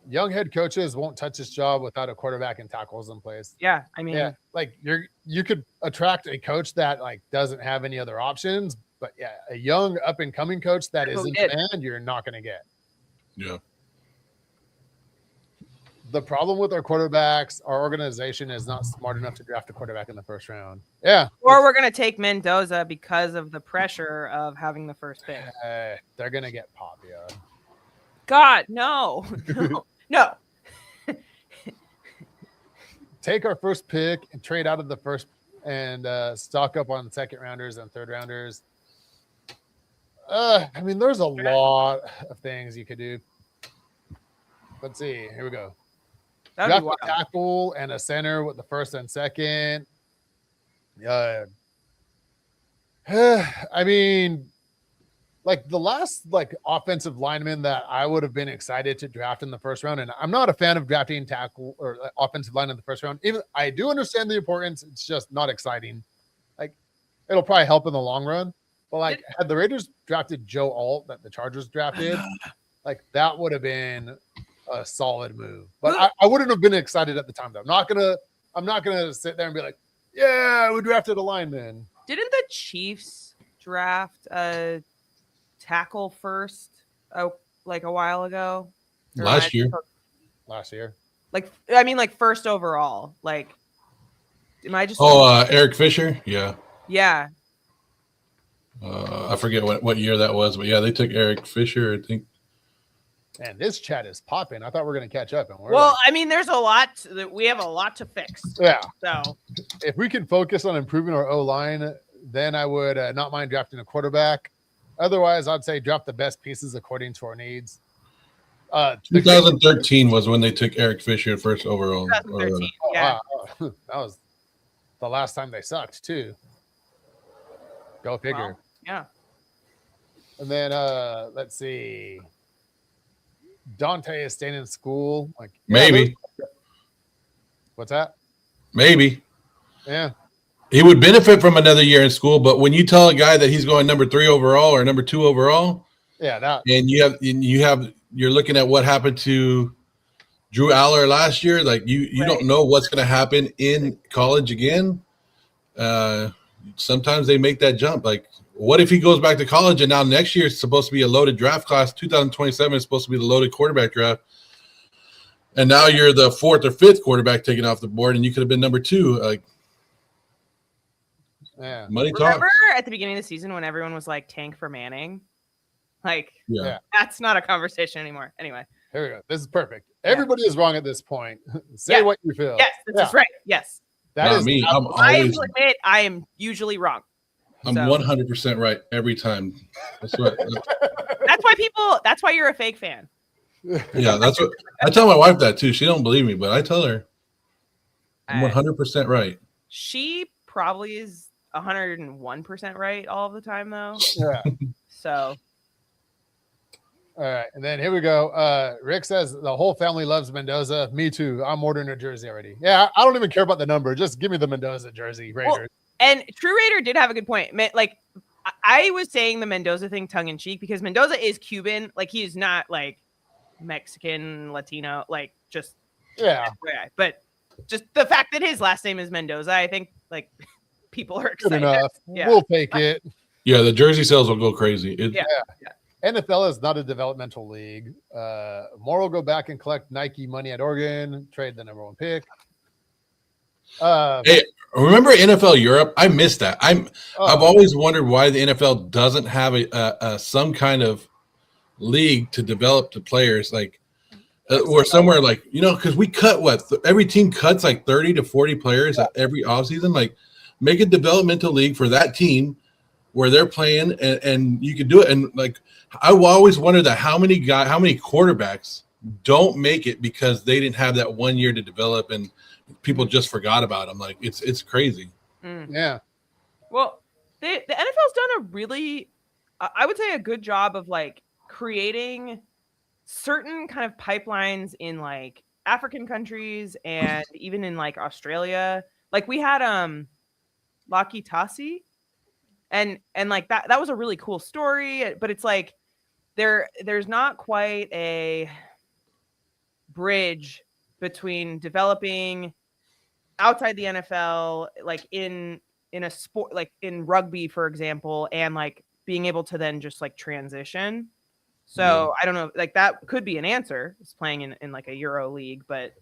young head coaches won't touch this job without a quarterback and tackles in place. Yeah, I mean, like you could attract a coach that like doesn't have any other options, but a young up and coming coach that is in demand, you're not going to get. Yeah. The problem with our quarterbacks, our organization is not smart enough to draft a quarterback in the first round. Yeah. Or we're going to take Mendoza because of the pressure of having the first pick. They're going to get Papia. God, no. No. Take our first pick and trade out of the first and stock up on second rounders and third rounders. I mean, there's a lot of things you could do. Let's see. Here we go. Draft a tackle and a center with the first and second. I mean, like the last like offensive lineman that I would have been excited to draft in the first round. And I'm not a fan of drafting tackle or offensive line in the first round. Even I do understand the importance. It's just not exciting. Like it'll probably help in the long run. But like had the Raiders drafted Joe Alt that the Chargers drafted, like that would have been a solid move. But I wouldn't have been excited at the time though. I'm not gonna sit there and be like, yeah, we drafted a lineman. Didn't the Chiefs draft a tackle first? Like a while ago, Last year. Like I mean, like first overall. Like, am I just? Eric Fisher. Yeah. Yeah. I forget what year that was, but yeah, they took Eric Fisher, I think. And this chat is popping. I thought we were going to catch up. And I mean, there's a lot that we have a lot to fix. Yeah. So if we can focus on improving our O-line, then I would not mind drafting a quarterback. Otherwise, I'd say draft the best pieces according to our needs. 2013 was when they took Eric Fisher first overall. 2013. Yeah. Wow. That was the last time they sucked too. Go figure. Well, yeah. And then let's see. Dante is staying in school. Like maybe. What's that? Maybe. Yeah. He would benefit from another year in school, but when you tell a guy that he's going number 3 overall or number 2 overall, and you're looking at what happened to Drew Aller last year, like you don't know what's going to happen in college again. Sometimes they make that jump. Like, what if he goes back to college and now next year is supposed to be a loaded draft class? 2027 is supposed to be the loaded quarterback draft. And now you're the 4th or 5th quarterback taken off the board, and you could have been number 2. Like, yeah. Money talks. Remember at the beginning of the season when everyone was like tank for Manning? Like, that's not a conversation anymore. Anyway. Here we go. This is perfect. Everybody is wrong at this point. Say what you feel. Yes, this is right. Yes. That is me. I will admit I am usually wrong. I'm 100% right every time. That's right. That's why you're a fake fan. Yeah, that's what I tell my wife that too. She don't believe me, but I tell her I'm 100% right. She probably is 101% right all the time though. Yeah. So all right, and then here we go. Rick says the whole family loves Mendoza. Me too. I'm ordering a jersey already. Yeah, I don't even care about the number. Just give me the Mendoza jersey, Raiders. Well, and True Raider did have a good point. Like, I was saying the Mendoza thing tongue in cheek because Mendoza is Cuban. Like, he is not like Mexican, Latino. Like, just But just the fact that his last name is Mendoza, I think like people are excited. Good enough. Yeah. We'll take it. Yeah, the jersey sales will go crazy. Yeah. NFL is not a developmental league. Moore will go back and collect Nike money at Oregon, trade the number 1 pick. Hey, remember NFL Europe? I missed that. I've always wondered why the NFL doesn't have a some kind of league to develop the players, like or somewhere like because we cut every team cuts like 30 to 40 players every offseason. Like, make a developmental league for that team where they're playing, and you can do it. And like, I always wondered that how many quarterbacks don't make it because they didn't have that 1 year to develop, and people just forgot about them. Like, it's crazy. Yeah. Well, the NFL's done a really, I would say, a good job of like creating certain kind of pipelines in like African countries and even in like Australia. Like, we had Laki Tasi. And like that was a really cool story, but it's like there's not quite a bridge between developing outside the NFL, like in a sport, like in rugby, for example, and like being able to then just like transition. So I don't know, like that could be an answer. It's playing in like a Euro league, but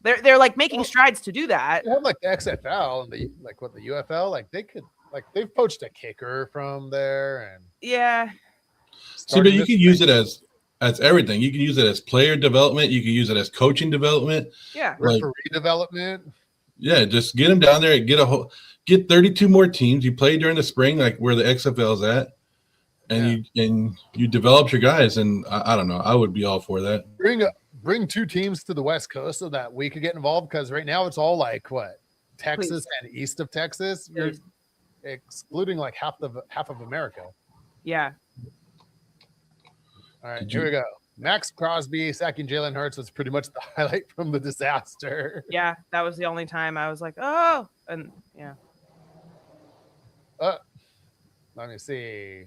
they're like making strides to do that. They have like the XFL and the UFL, like they could. Like, they've poached a kicker from there, and See, but you can use it as everything. You can use it as player development. You can use it as coaching development. Yeah, referee development. Yeah, just get them down there and get 32 more teams. You play during the spring, like where the XFL's at, and you develop your guys. And I don't know, I would be all for that. Bring 2 teams to the West Coast so that we could get involved, because right now it's all like Texas and east of Texas. You're excluding like half of America. Yeah. All right, Did here you- we go. Max Crosby sacking Jalen Hurts was pretty much the highlight from the disaster. Yeah, that was the only time I was like, oh, and yeah. Let me see.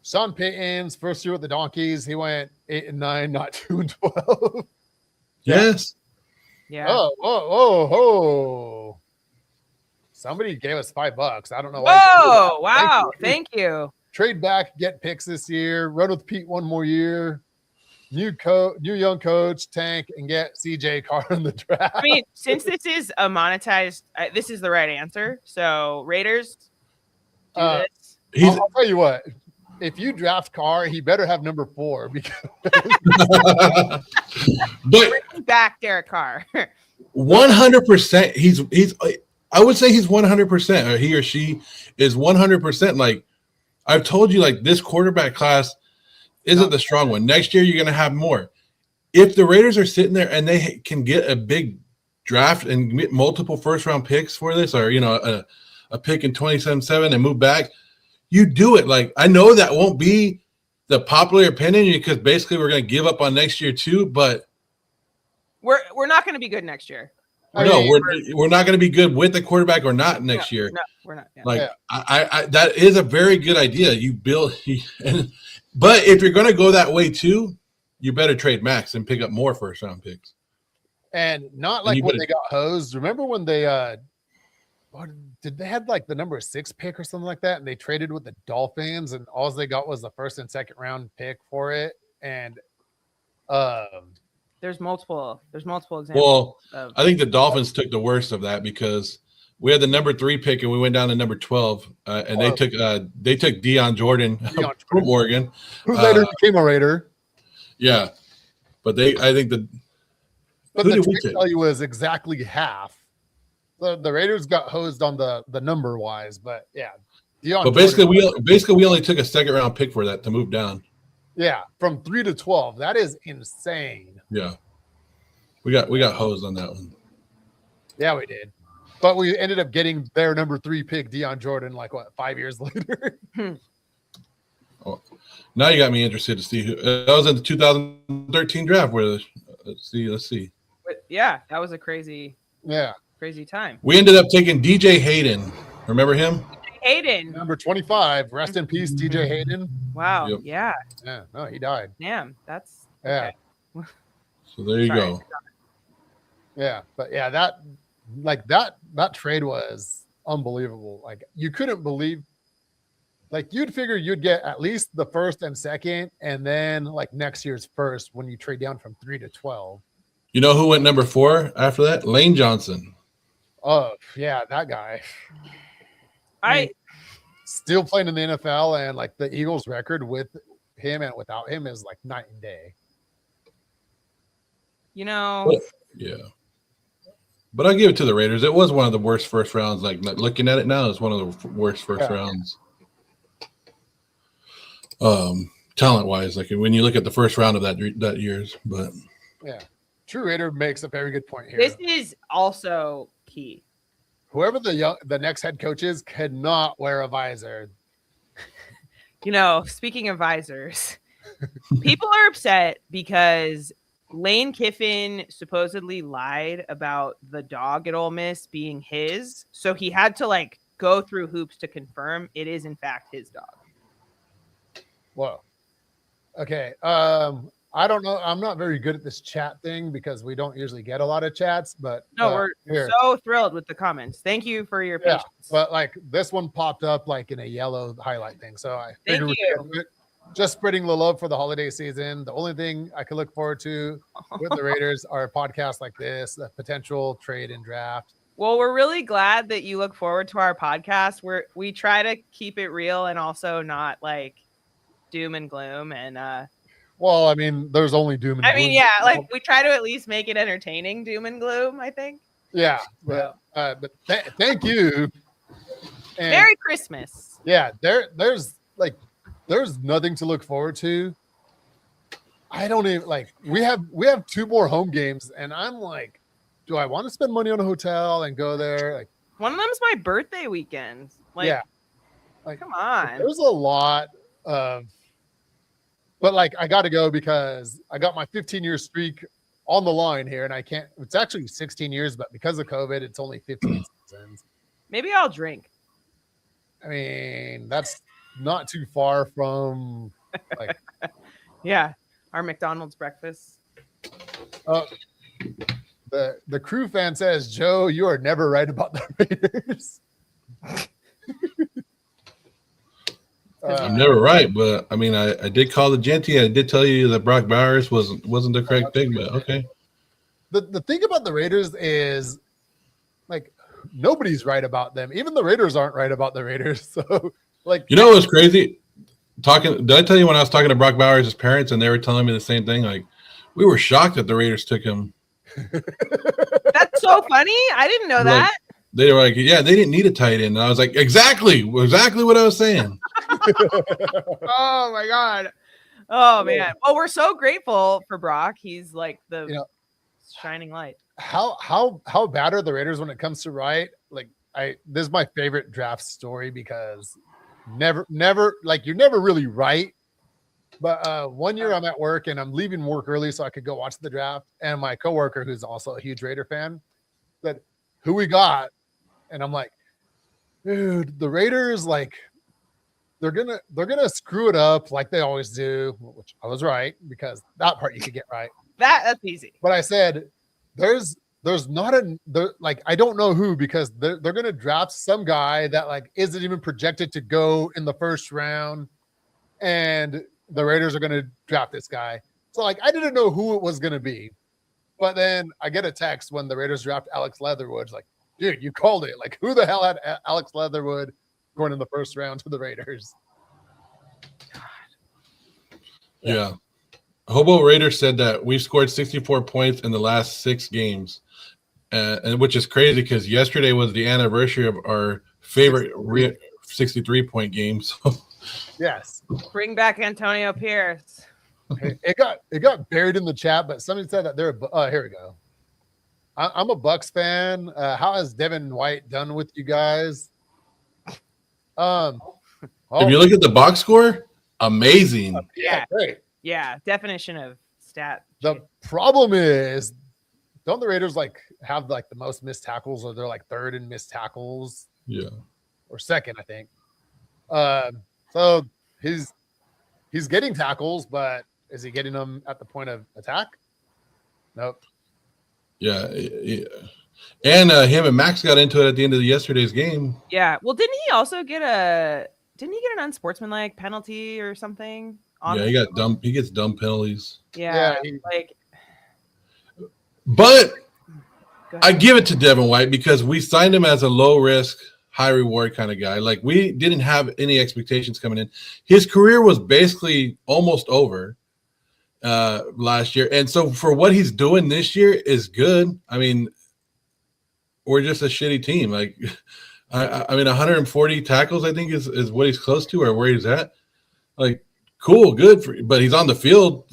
Sean Payton's first year with the Donkeys, he went 8-9, not 2-12. Yes. Yeah. Oh. Somebody gave us $5. I don't know why. Oh, wow. Thank you. Trade back, get picks this year, run with Pete one more year, new young coach, tank, and get CJ Carr in the draft. I mean, since this is a monetized, this is the right answer. So Raiders, do this. I'll tell you what. If you draft Carr, he better have number 4 because But Bring back Derek Carr. 100%, he's. I would say he's 100%, or he or she is 100%. Like I've told you, like this quarterback class isn't the strong one. Next year, you're going to have more. If the Raiders are sitting there and they can get a big draft and get multiple first-round picks for this, or a pick in 27-7 and move back, you do it. Like I know that won't be the popular opinion because basically we're going to give up on next year too. But We're not going to be good next year. we're not going to be good with the quarterback or not next year. No, we're not. Yeah. Like I that is a very good idea. You build, but if you're going to go that way too, you better trade Max and pick up more first-round picks. and not like when they got hosed. Remember when they did they had like the number 6 pick or something like that, and they traded with the Dolphins, and all they got was the first and second round pick for it, and There's multiple examples. Well, I think the Dolphins took the worst of that because we had the number 3 pick and we went down to number 12, and they took Deion Jordan from Oregon, who later became a Raider. Yeah, but the trade value was exactly half. The Raiders got hosed on the number wise, but yeah. But basically, we only took a second round pick for that to move down. Yeah, from 3 to 12. That is insane. Yeah, we got hosed on that one. Yeah, we did. But we ended up getting their number 3 pick, Deion Jordan, like 5 years later. Oh, now you got me interested to see who that was in the 2013 draft. Where let's see. But yeah, that was a crazy time. We ended up taking DJ Hayden. Remember him? Hayden, number 25. Rest in peace, DJ Hayden. Wow. Yep. Yeah. Yeah. No, he died. Damn. That's Yeah. Okay. So there you go. Yeah, but yeah, that trade was unbelievable. Like you couldn't believe. Like you'd figure you'd get at least the first and second, and then like next year's first when you trade down from 3 to 12. You know who went number 4 after that? Lane Johnson. Oh yeah, that guy. I still playing in the NFL, and like the Eagles' record with him and without him is like night and day. Yeah. But I give it to the Raiders. It was one of the worst first rounds. Like looking at it now, it's one of the worst first rounds. Talent wise, like when you look at the first round of that year's, but yeah, True Raider makes a very good point here. This is also key. Whoever the next head coach is cannot wear a visor. Speaking of visors, people are upset because Lane Kiffin supposedly lied about the dog at Ole Miss being his. So he had to go through hoops to confirm it is in fact his dog. Whoa. Okay. I don't know. I'm not very good at this chat thing because we don't usually get a lot of chats, but we're so thrilled with the comments. Thank you for your patience. But this one popped up in a yellow highlight thing. So I figured just spreading the love for the holiday season. The only thing I could look forward to with the Raiders are podcasts like this, the potential trade and draft. Well, we're really glad that you look forward to our podcast. We try to keep it real and also not doom and gloom. And well, I mean, there's only doom and gloom. We try to at least make it entertaining, doom and gloom, I think. Yeah, but thank you. And Merry Christmas. Yeah, there's nothing to look forward to. I don't even we have 2 more home games, and I'm like, do I want to spend money on a hotel and go there? One of them's my birthday weekend. Come on. There's a lot But like, I got to go because I got my 15-year streak on the line here, and I can't. It's actually 16 years, but because of COVID, it's only 15 seasons. Maybe I'll drink. I mean, that's not too far from like. Yeah, our McDonald's breakfast. The crew fan says, Joe, you are never right about the Raiders. I'm never right, but I mean, I did call the Genty. I did tell you that Brock Bowers wasn't the correct pick, but okay. The thing about the Raiders is, like, nobody's right about them. Even the Raiders aren't right about the Raiders. So, like, you know what's crazy? Did I tell you when I was talking to Brock Bowers' parents and they were telling me the same thing? Like, we were shocked that the Raiders took him. That's so funny. I didn't know that. They were like, yeah, they didn't need a tight end. And I was like, exactly what I was saying. Oh my God. Oh man. Well, we're so grateful for Brock. He's like the shining light. How bad are the Raiders when it comes to right? Like, this is my favorite draft story because never like, you're never really right. But one year I'm at work and I'm leaving work early so I could go watch the draft. And my coworker, who's also a huge Raider fan, said, "Who we got?" And I'm like, "Dude, the Raiders, like, they're gonna screw it up like they always do," which I was right, because that part you could get right. That's easy. But I said, there's not like, I don't know who, because they're gonna draft some guy that, like, isn't even projected to go in the first round, and the Raiders are going to draft this guy. So, like, I didn't know who it was going to be. But then I get a text when the Raiders draft Alex Leatherwood. It's like, dude, you called it. Like, who the hell had Alex Leatherwood going in the first round to the Raiders? Yeah. Hobo Raider said that we've scored 64 points in the last 6 games, and which is crazy because yesterday was the anniversary of our favorite 63-point game. So. Yes. Bring back Antonio Pierce. It got buried in the chat, but somebody said that they're. Here we go. I'm a Bucks fan. How has Devin White done with you guys? If you look at the box score, amazing. Yeah, great. Yeah, definition of stat. The problem is, don't the Raiders like have like the most missed tackles, or they're like third in missed tackles? Yeah, or second, I think. So he's getting tackles, but is he getting them at the point of attack? Nope. Yeah. And him and Max got into it at the end of yesterday's game. Yeah. Well, didn't he get an unsportsmanlike penalty or something? Yeah, he gets dumb penalties. Yeah. But I give it to Devin White because we signed him as a low risk, high reward kind of guy. Like, we didn't have any expectations coming in. His career was basically almost over last year. And so for what he's doing this year is good. I mean, we're just a shitty team. Like, I mean, 140 tackles, I think is what he's close to, or where he's at. Like, cool, good but he's on the field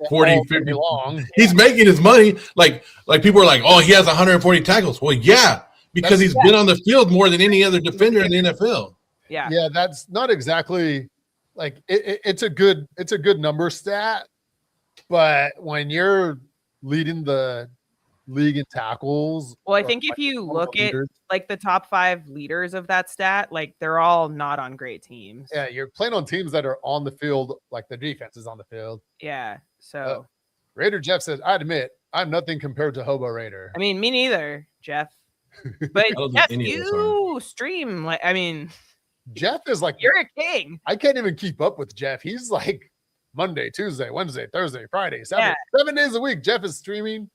40, 50 long. He's making his money. Like people are like, oh, he has 140 tackles. Well, yeah. Because he's been on the field more than any other defender in the NFL. Yeah. Yeah, that's not exactly like it's a good number stat, but when you're leading the league in tackles. Well, I think if you look at like the top 5 leaders of that stat, like they're all not on great teams. Yeah, you're playing on teams that are on the field, like the defense is on the field. Yeah. So Raider Jeff says, I admit I'm nothing compared to Hobo Raider. I mean, me neither, Jeff. But Jeff, you stream like, I mean, Jeff is like, you're a king. I can't even keep up with Jeff. He's like Monday, Tuesday, Wednesday, Thursday, Friday, Saturday, 7 days a week. Jeff is streaming.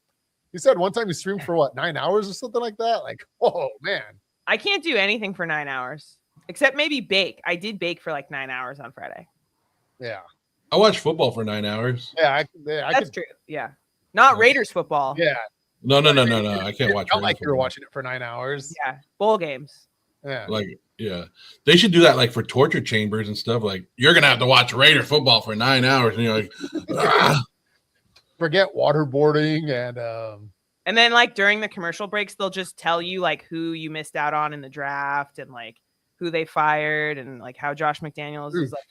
He said one time he streamed for what, 9 hours or something like that. Like, oh man, I can't do anything for 9 hours except maybe bake. I did bake for like 9 hours on Friday. Yeah, I watched football for 9 hours. Yeah, that's true. Yeah, not Raiders football. Yeah. No. I can't watch. Not like you were watching it for 9 hours. Yeah, bowl games. Yeah. Like, yeah, they should do that like for torture chambers and stuff. Like, you're gonna have to watch Raider football for 9 hours, and you're like, forget waterboarding and then like during the commercial breaks, they'll just tell you like who you missed out on in the draft and like who they fired and like how Josh McDaniels is like.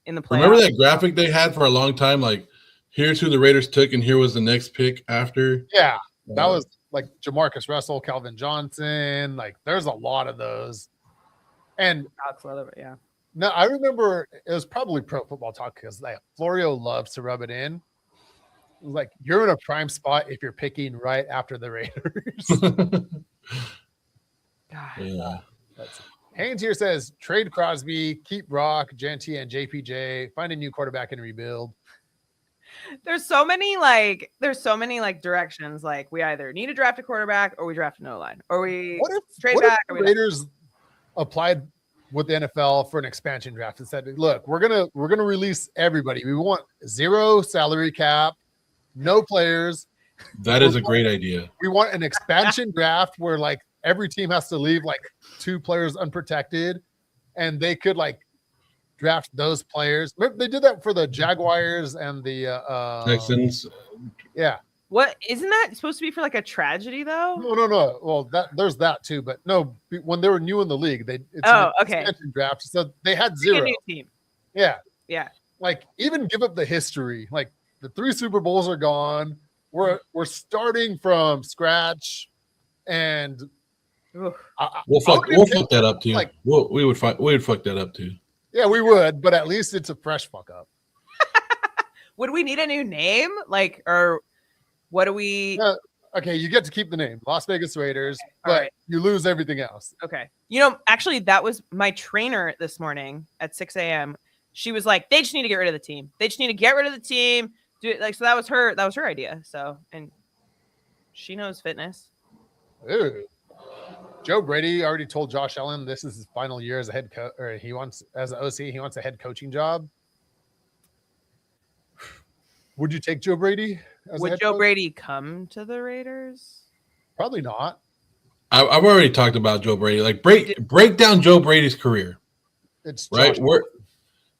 in the playoffs. Remember that graphic they had for a long time? Like, here's who the Raiders took, and here was the next pick after. Yeah, that was like Jamarcus Russell, Calvin Johnson. Like, there's a lot of those. And Alex Leatherwood, yeah. no, I remember it was probably Pro Football Talk because like Florio loves to rub it in. Like, you're in a prime spot if you're picking right after the Raiders. Yeah. Haynes here says trade Crosby, keep Brock, Genty, and JPJ, find a new quarterback and rebuild. There's so many like directions. Like, we either need to draft a quarterback or we draft an O-line, or we trade back. If the Raiders applied with the NFL for an expansion draft and said, look, we're gonna release everybody. We want 0 salary cap, no players. That is a great idea. We want an expansion draft where like every team has to leave like 2 players unprotected, and they could like draft those players. They did that for the Jaguars and the Texans. Yeah. What, isn't that supposed to be for like a tragedy though? No. Well, there's that too, but no. When they were new in the league, it's okay. Expansion draft, so they had 0. A new team. Yeah. Like, even give up the history. Like, the 3 Super Bowls are gone. We're starting from scratch, and we'll fuck that up too. Like, we would fuck that up too. Yeah, we would, but at least it's a fresh fuck up. Would we need a new name? Like, or what do we? Okay, you get to keep the name, Las Vegas Raiders, but you lose everything else. Okay. Actually, that was my trainer this morning at 6 a.m. She was like, they just need to get rid of the team. They just need to get rid of the team. Do it. Like, so that was her idea. So, and she knows fitness. Ooh. Joe Brady already told Josh Allen this is his final year as a head coach, or he wants as an OC. He wants a head coaching job. Would you take Joe Brady? Would Joe Brady come to the Raiders? Probably not. I've already talked about Joe Brady. Like, break down Joe Brady's career. It's right.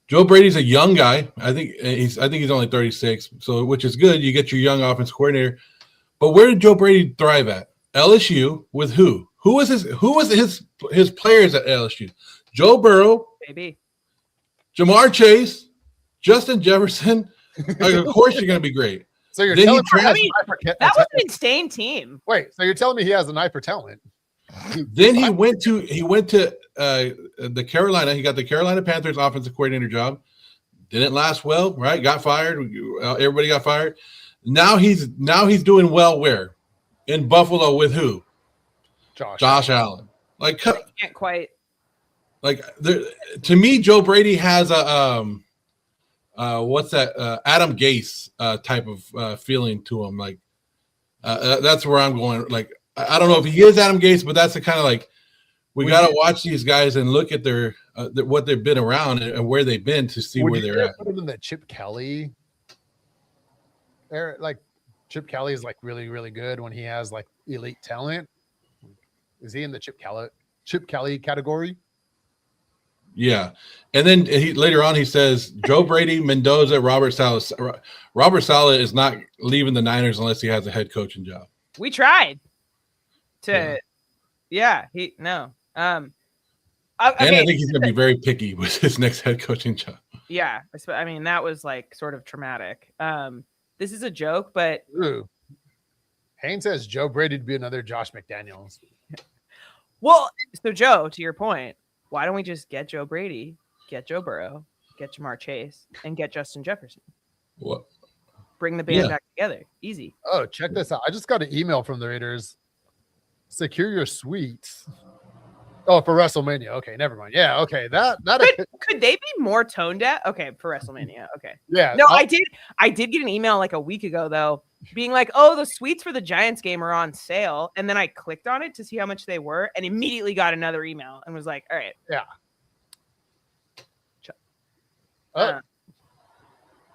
Joe Brady's a young guy. I think he's only 36, so which is good. You get your young offense coordinator. But where did Joe Brady thrive at? LSU with who? Who was his players at LSU? Joe Burrow, maybe Jamar Chase, Justin Jefferson. Like, of course you're going to be great. So you're telling me that was an insane team. Wait, so you're telling me he has an eye for talent? Then he went to the Carolina. He got the Carolina Panthers offensive coordinator job. Didn't last well, right? Got fired. Everybody got fired. Now he's doing well where? In Buffalo with who? Josh Allen. Like, can't quite. Like, to me, Joe Brady has a what's that? Adam Gase type of feeling to him. Like, that's where I'm going. Like, I don't know if he is Adam Gase, but that's the kind of like we got to watch these guys and look at their what they've been around and where they've been to see where they're at. Put him in the Chip Kelly. Like, Chip Kelly is like really, really good when he has like elite talent. Is he in the Chip Kelly category? Yeah. And then later on he says Joe Brady, Mendoza, Robert Saleh. Robert Saleh is not leaving the Niners unless he has a head coaching job. We tried to okay. And I think he's going to be very picky with his next head coaching job. Yeah. I mean, that was like sort of traumatic. This is a joke, but Haynes says Joe Brady to be another Josh McDaniels. Well, so Joe, to your point, why don't we just get Joe Brady, get Joe Burrow, get Jamar Chase, and get Justin Jefferson? What? Bring the band back together. Easy. Oh, check this out. I just got an email from the Raiders. Secure your suites. Oh, for WrestleMania. Okay, never mind. Yeah, okay. That could they be more tone deaf? Okay, for WrestleMania. Okay. Yeah. No, I did get an email like a week ago though, being like, "Oh, the suites for the Giants game are on sale," and then I clicked on it to see how much they were, and immediately got another email and was like, "All right." Yeah.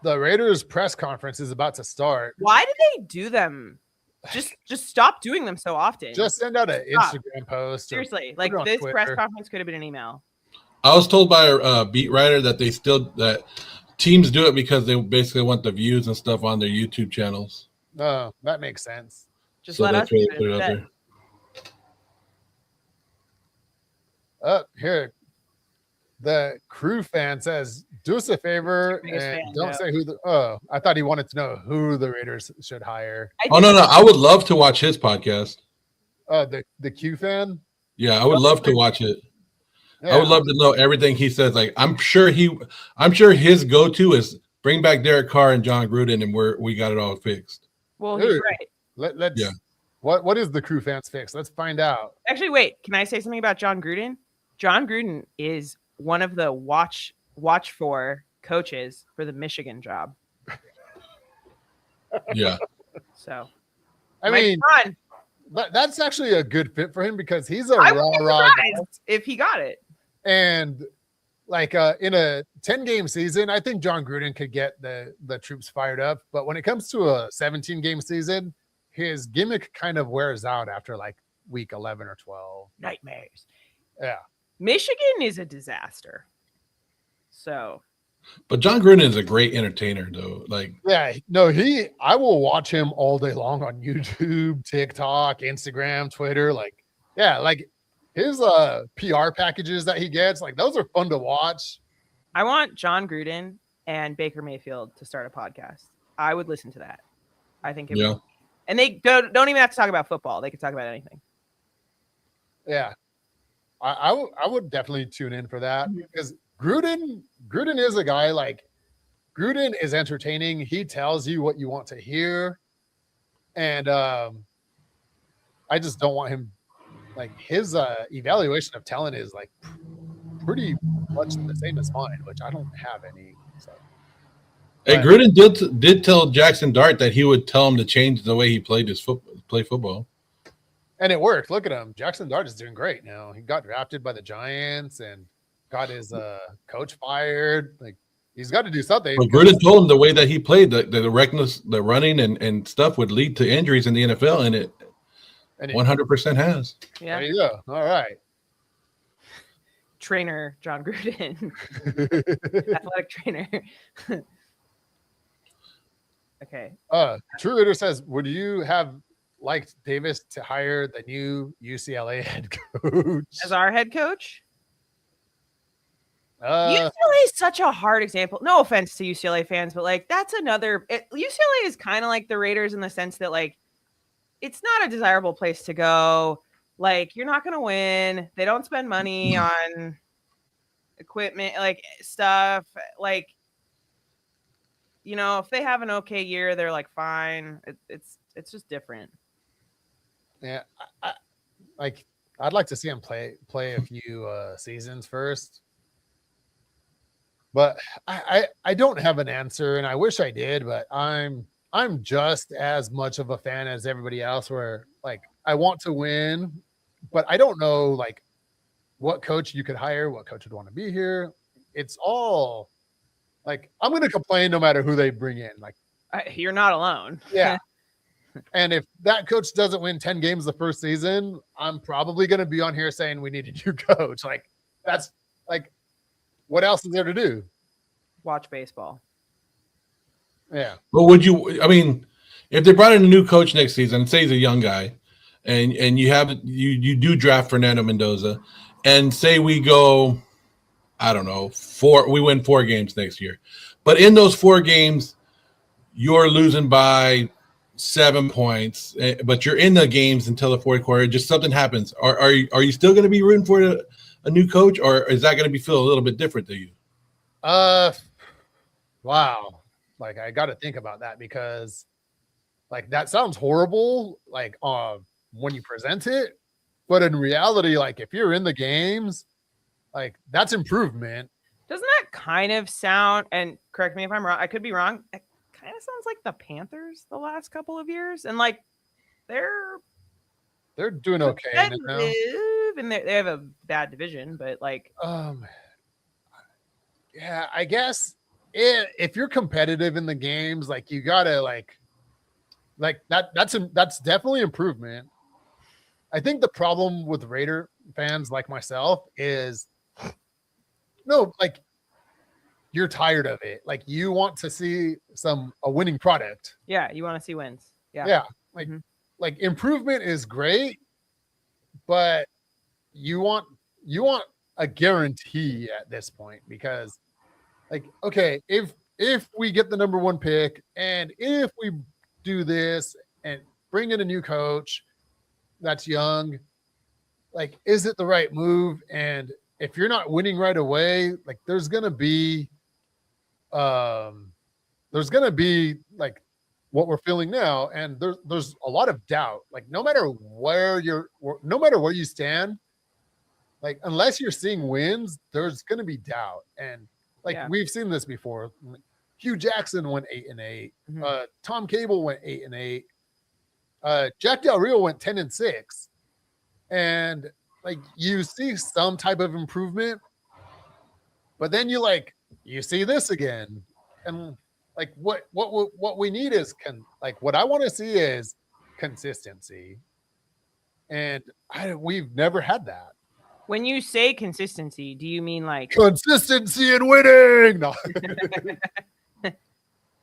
The Raiders press conference is about to start. Why do they do them? Just stop doing them so often. Just send out an Instagram post. Seriously, like this press conference could have been an email. I was told by a beat writer that that teams do it because they basically want the views and stuff on their YouTube channels. Oh, that makes sense. Just let us put it out there. Here. The crew fan says, do us a favor Biggest and fan, don't Joe. say who the. Oh, I thought he wanted to know who the Raiders should hire. Oh no, I would love to watch his podcast. The Q fan. Yeah, I would love to watch it. Yeah. I would love to know everything he says. Like, I'm sure his go-to is bring back Derek Carr and John Gruden, and we got it all fixed. Well, he's Dude, right. Let's. Yeah. What is the crew fans fix? Let's find out. Actually, wait. Can I say something about John Gruden? John Gruden is one of the watch for coaches for the Michigan job. Yeah. So, I might be mean, fun. that's actually a good fit for him because he's a I would be raw surprised if he got it. and like in a 10-game season, I think John Gruden could get the troops fired up. But when it comes to a 17-game season, his gimmick kind of wears out after like week 11 or 12. Nightmares. Yeah. Michigan is a disaster. So, But John Gruden is a great entertainer, though. Like, Yeah, no, I will watch him all day long on YouTube, TikTok, Instagram, Twitter. Like, yeah, like his PR packages that he gets, like those are fun to watch. I want John Gruden and Baker Mayfield to start a podcast. I would listen to that. I think it yeah. would. And they don't even have to talk about football. They could talk about anything. Yeah. I would definitely tune in for that because Gruden is a guy like Gruden is entertaining. He tells you what you want to hear. And I just don't want him like his evaluation of talent is like pretty much the same as mine, which I don't have any. So. Hey, But- Gruden did tell Jackson Dart that he would tell him to change the way he played play football. And it worked. Look at him. Jackson Dart is doing great now. He got drafted by the Giants and got his coach fired. Like he's got to do something. But Gruden told him the way that he played, the reckless, the running and stuff would lead to injuries in the NFL, and it 100% has. Yeah. There you go. All right. Trainer John Gruden. Athletic trainer. Okay. True Reader says, would you have liked Davis to hire the new UCLA head coach? As our head coach? Uh, UCLA is such a hard example. No offense to UCLA fans, but like that's another. UCLA is kind of like the Raiders in the sense that like it's not a desirable place to go. Like you're not going to win. They don't spend money on equipment, like stuff. Like you know, if they have an okay year, they're like fine. It's just different. yeah, I'd like to see him play a few seasons first. But I don't have an answer, and I wish I did, but I'm just as much of a fan as everybody else where like I want to win, but I don't know like what coach you could hire, what coach would want to be here. It's all like I'm going to complain no matter who they bring in. Like You're not alone. yeah. And if that coach doesn't win 10 games the first season, I'm probably going to be on here saying we need a new coach. Like that's like what else is there to do? Watch baseball. Yeah. But would you? I mean, if they brought in a new coach next season, say he's a young guy, and you do draft Fernando Mendoza, and say we go, I don't know, we win 4 games next year, but in those 4 games, you're losing by 7 points, but you're in the games until the fourth quarter. Just something happens. Are you still going to be rooting for a new coach, or is that going to feel a little bit different to you? Wow. Like I got to think about that because like that sounds horrible like when you present it, but in reality like if you're in the games, like that's improvement. Doesn't that kind of sound, and correct me if I'm wrong, I could be wrong, it kind of sounds like the Panthers the last couple of years, and like they're doing okay now. competitive, and they have a bad division, but like Yeah, I guess if you're competitive in the games, like you gotta like that's definitely improvement. I think the problem with Raider fans like myself is no, like you're tired of it. Like you want to see a winning product. yeah, you want to see wins. Yeah. Like improvement is great, but you want a guarantee at this point because, like, okay, if we get the number 1 pick and if we do this and bring in a new coach that's young, like, is it the right move? And if you're not winning right away, like, there's gonna be like what we're feeling now, and there's a lot of doubt. Like, no matter where you stand, like, unless you're seeing wins, there's gonna be doubt. And like we've seen this before. Hugh Jackson went 8-8. Tom Cable went 8-8. Jack Del Rio went 10-6. And like, you see some type of improvement, but then you see this again. And like, what we need is what I want to see is consistency. And we've never had that. When you say consistency, do you mean like consistency in winning? No.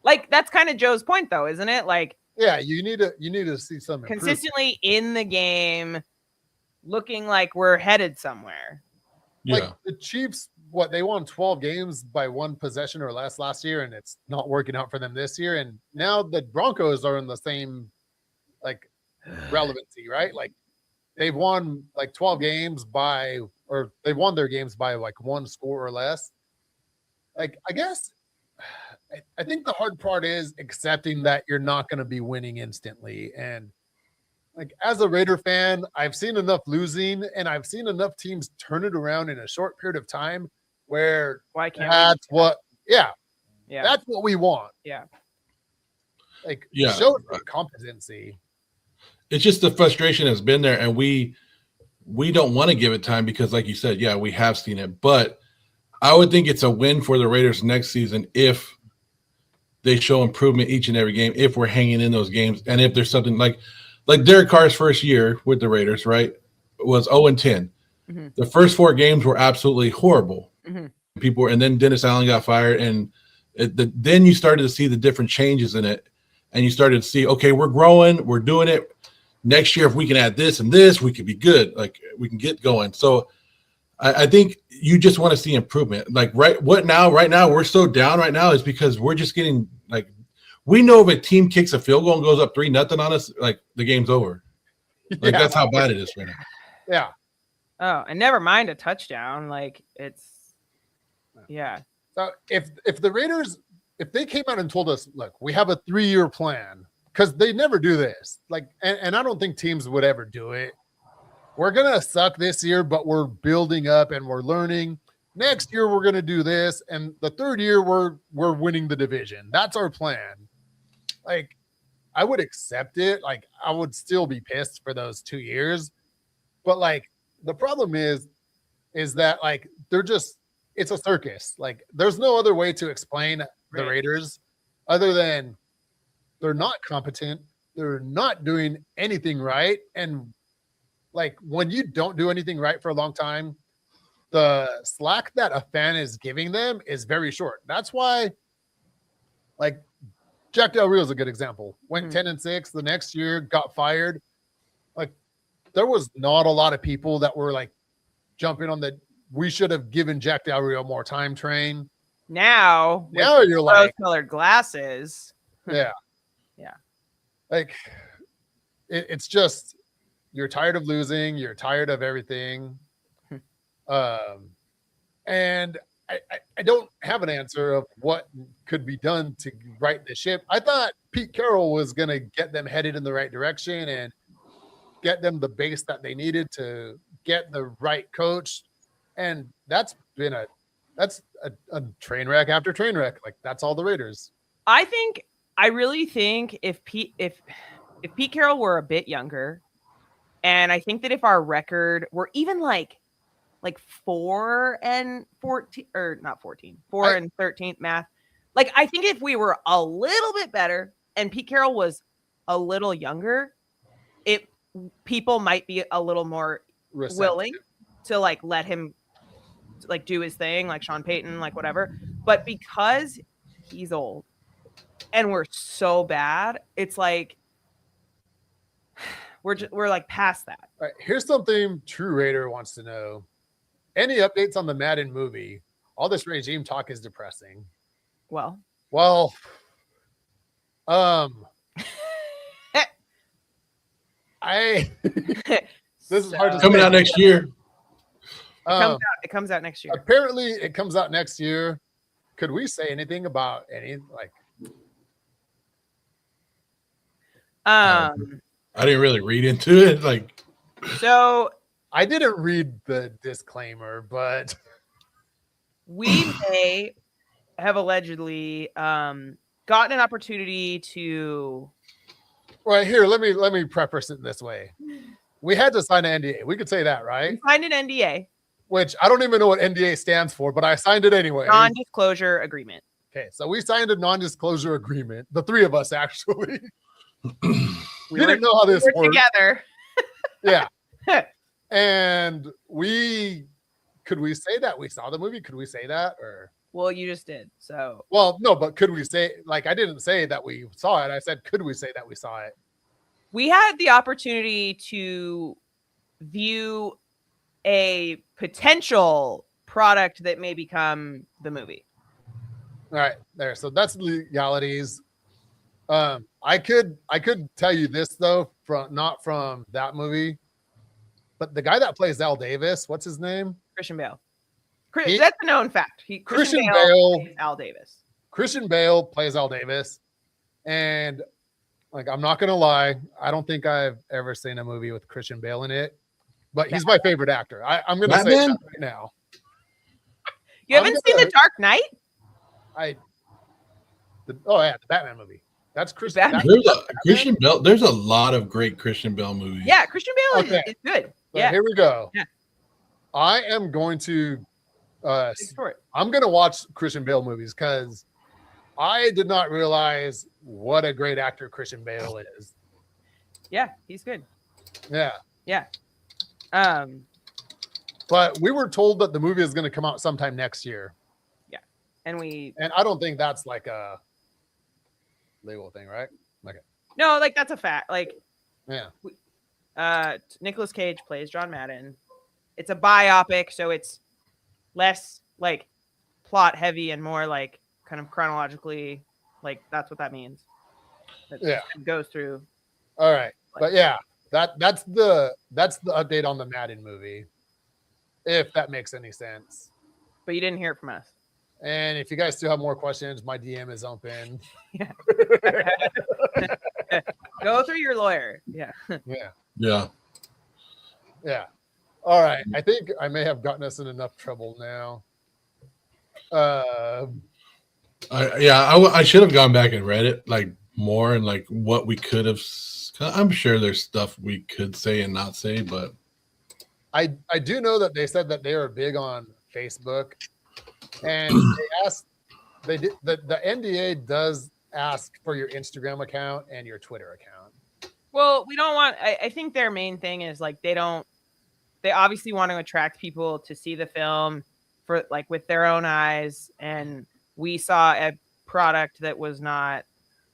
Like, that's kind of Joe's point though, isn't it? Like, yeah, you need to see some consistently in the game, looking like we're headed somewhere. Yeah. Like the Chiefs, they won 12 games by 1 possession or less last year, and it's not working out for them this year. And now the Broncos are in the same like relevancy, right? Like, they've won like 12 games they've won their games by like 1 score or less. Like, I guess I think the hard part is accepting that you're not going to be winning instantly. And like, as a Raider fan, I've seen enough losing, and I've seen enough teams turn it around in a short period of time where that's what we want. Yeah. Like, show competency. It's just the frustration has been there, and we don't want to give it time because, like you said, we have seen it. But I would think it's a win for the Raiders next season if they show improvement each and every game, if we're hanging in those games, and if there's something like Derek Carr's first year with the Raiders, right, was 0-10. Mm-hmm. The first 4 games were absolutely horrible. Mm-hmm. And then Dennis Allen got fired, and then you started to see the different changes in it, and you started to see, okay, we're growing, we're doing it. Next year, if we can add this and this, we could be good. Like, we can get going. So I think you just want to see improvement. Like, right now, we're so down right now is because we're just getting, like, we know if a team kicks a field goal and goes up 3-0 on us, like, the game's over. Like, that's how bad it is right now. Yeah. Oh, and never mind a touchdown. Like, it's, So if the Raiders, if they came out and told us, look, we have a 3-year plan, because they never do this. Like, and I don't think teams would ever do it. We're going to suck this year, but we're building up and we're learning. Next year, we're going to do this. And the 3rd year, we're winning the division. That's our plan. Like, I would accept it. Like, I would still be pissed for those 2 years. But like, the problem is that like, it's a circus. Like, there's no other way to explain the Raiders other than they're not competent. They're not doing anything right. And like, when you don't do anything right for a long time, the slack that a fan is giving them is very short. That's why, like, Jack Del Rio is a good example. Went 10-6 the next year, got fired. Like, there was not a lot of people that were like jumping on the we should have given Jack Del Rio more time train. Now you're like rose-colored glasses. Yeah. Like, it's just, you're tired of losing. You're tired of everything. And I don't have an answer of what could be done to right the ship. I thought Pete Carroll was going to get them headed in the right direction and get them the base that they needed to get the right coach. And that's been a train wreck after train wreck. Like, that's all the Raiders. I really think if Pete Carroll were a bit younger, and I think that if our record were even like 4 and 14, or not 14, 4 and 13th math, like, I think if we were a little bit better and Pete Carroll was a little younger, people might be a little more willing to like let him like do his thing, like Sean Payton, like whatever. But because he's old and we're so bad, it's like we're like past that. All right, here's something True Raider wants to know. Any updates on the Madden movie? All this regime talk is depressing. Well, I this is hard to Coming say. out next year. it comes out next year. Apparently, it comes out next year. Could we say anything about any like? I didn't really read into it. Like, So I didn't read the disclaimer, but we may have allegedly gotten an opportunity to. right here, let me preface it this way. We had to sign an NDA. We could say that, right? We signed an NDA, Which I don't even know what NDA stands for, but I signed it anyway. non-disclosure agreement. Okay, so we signed a non-disclosure agreement. The three of us actually. We didn't know how this We're worked. together. Yeah. And could we say that we saw the movie? Could we say that? Or Well, you just did. So well, no, but could we say, like, I didn't say that we saw it. I said, could we say that we saw it? we had the opportunity to view a potential product that may become the movie. All right, there. So that's legalities. I could tell you this though, not from that movie, but the guy that plays Al Davis, what's his name? Christian Bale. That's a known fact. Christian Bale plays Al Davis. Christian Bale plays Al Davis, and like, I'm not gonna lie, I don't think I've ever seen a movie with Christian Bale in it, but he's my favorite actor. I'm gonna say Batman? that right now. You haven't seen The Dark Knight? The Batman movie. That's Christian. Batman. Christian Bale. There's a lot of great Christian Bale movies. Yeah, Christian Bale is good. So Yeah. here we go. Yeah. I am going to Big story. I'm gonna watch Christian Bale movies because I did not realize what a great actor Christian Bale is. Yeah, he's good. Yeah. Yeah. But we were told that the movie is going to come out sometime next year. And I don't think that's like a legal thing, right? Okay. no, like that's a fact. Like Yeah. Nicolas Cage plays John Madden. It's a biopic, so it's less like plot heavy and more like kind of chronologically, like that's what that means. It goes through. All right. But yeah, that's the update on the Madden movie. If that makes any sense. But you didn't hear it from us. And if you guys still have more questions, my DM is open. Yeah. Go through your lawyer. Yeah. Yeah. All right. I think I may have gotten us in enough trouble now. I should have gone back and read it like more and like what we could have. I'm sure there's stuff we could say and not say, but I do know that they said that they are big on Facebook, and the NDA does ask for your Instagram account and your Twitter account. Well, we don't want. I think their main thing is like they obviously want to attract people to see the film for like with their own eyes, and we saw a product that was not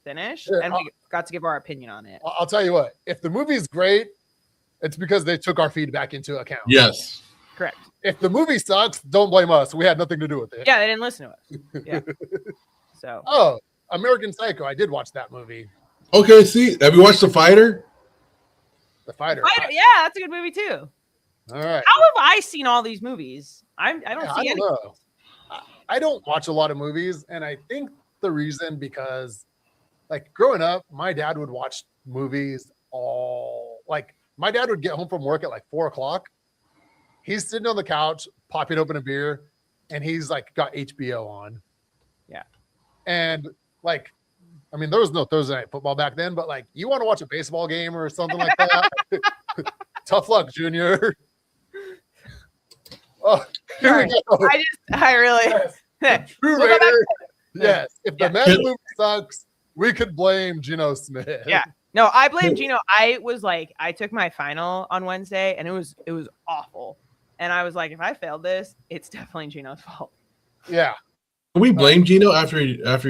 finished, and we got to give our opinion on it. I'll tell you what, if the movie's great, it's because they took our feedback into account. yes. Correct. If the movie sucks, don't blame us. We had nothing to do with it. Yeah, they didn't listen to us. Yeah. So. Oh, American Psycho. I did watch that movie. Okay, see, have you watched The Fighter? The Fighter. Yeah, that's a good movie too. All right. How have I seen all these movies? I don't know. I don't watch a lot of movies, and I think the reason because, like, growing up, my dad would watch movies my dad would get home from work at like 4:00. He's sitting on the couch, popping open a beer, and he's like got HBO on. Yeah. And like, I mean, there was no Thursday night football back then, but like, you want to watch a baseball game or something like that? Tough luck, Junior. Oh, here we go. I really. Yes. True We'll go back Raider. Yes. If the Madden movie sucks, we could blame Geno Smith. Yeah. No, I blame Geno. I took my final on Wednesday and it was awful. And I was like, if I failed this, it's definitely Geno's fault. Yeah. Can we blame Geno after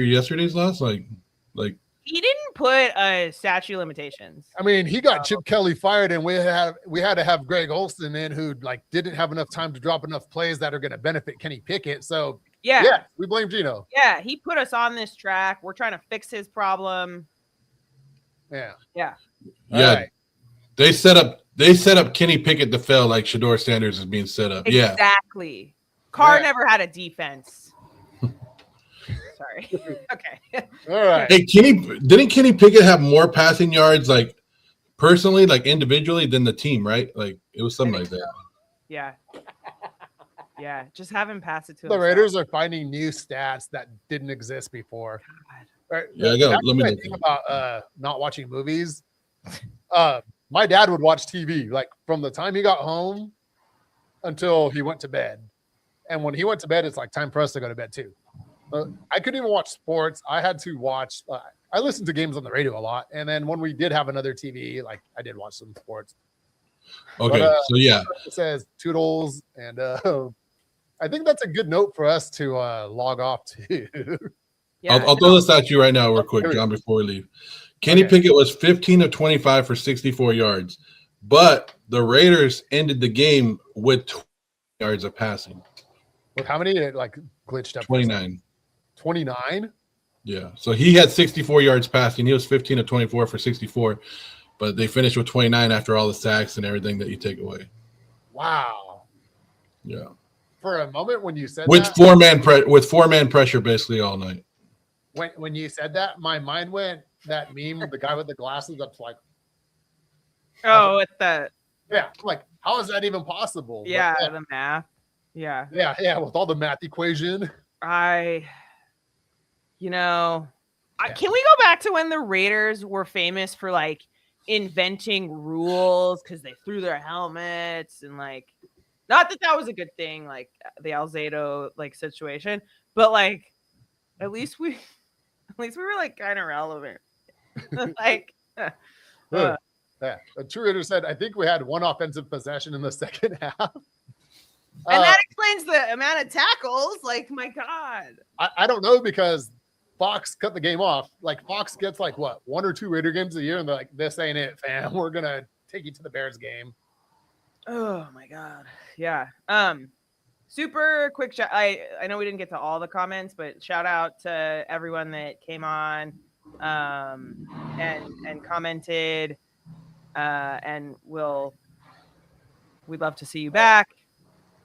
yesterday's loss? Like he didn't put a statute of limitations? I mean, he got Chip Kelly fired, and we had to have Greg Olson in, who like didn't have enough time to drop enough plays that are going to benefit Kenny Pickett. So yeah, we blame Geno. Yeah, he put us on this track. We're trying to fix his problem. Yeah. Right. They set up Kenny Pickett to fail like Shador Sanders is being set up. Exactly. Carr never had a defense. Sorry. Okay. All right. Hey, didn't Kenny Pickett have more passing yards, like personally, like individually, than the team, right? Like it was something like that. Yeah. Yeah. Just have him pass it to the Raiders are finding new stats that didn't exist before. God. Right. Yeah, I got. Let me think about not watching movies. My dad would watch TV like from the time he got home until he went to bed. And when he went to bed, it's like time for us to go to bed too. I couldn't even watch sports. I had to watch. I listened to games on the radio a lot, and then when we did have another TV, like I did watch some sports. Okay, but, so yeah, it says toodles, and I think that's a good note for us to log off to. Yeah, I'll throw this at you right now, real quick, John, before we leave. Kenny Pickett was 15 of 25 for 64 yards, but the Raiders ended the game with 20 yards of passing. With how many? Like glitched up. 29. 29? Yeah. So he had 64 yards passing. He was 15 of 24 for 64, but they finished with 29 after all the sacks and everything that you take away. Wow. Yeah. For a moment when you said with that, four-man pressure basically all night. When you said that, my mind went that meme with the guy with the glasses that's like, oh, with the like how is that even possible? Yeah, the math. Yeah. With all the math equation. Can we go back to when the Raiders were famous for like inventing rules because they threw their helmets and like, not that was a good thing, like the Alzado like situation, but like at least we were like kind of relevant. Like, yeah. A true Raider said, I think we had one offensive possession in the second half. And that explains the amount of tackles. Like, my God. I don't know because Fox cut the game off. Like, Fox gets like what, 1 or 2 Raider games a year, and they're like, "This ain't it, fam. We're gonna take you to the Bears game." Oh my God. Yeah. Super quick shout. I know we didn't get to all the comments, but shout out to everyone that came on and commented. And we'd love to see you back.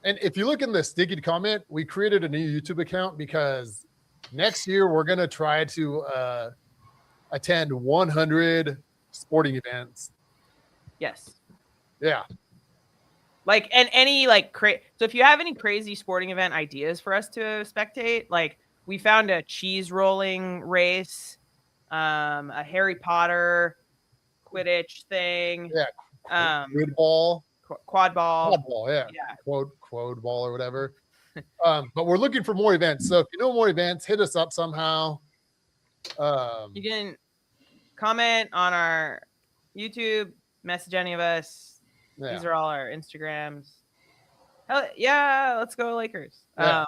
And if you look in the sticky comment, we created a new YouTube account because next year we're going to try to attend 100 sporting events. Yes. Yeah. Like, and any like so if you have any crazy sporting event ideas for us to spectate, like we found a cheese rolling race, a Harry Potter Quidditch thing. Yeah. Quad ball. Quad ball. Yeah. Quad ball or whatever. But we're looking for more events. So if you know more events, hit us up somehow. You can comment on our YouTube, message any of us. Yeah. These are all our Instagrams. Hell yeah, let's go Lakers. Yeah.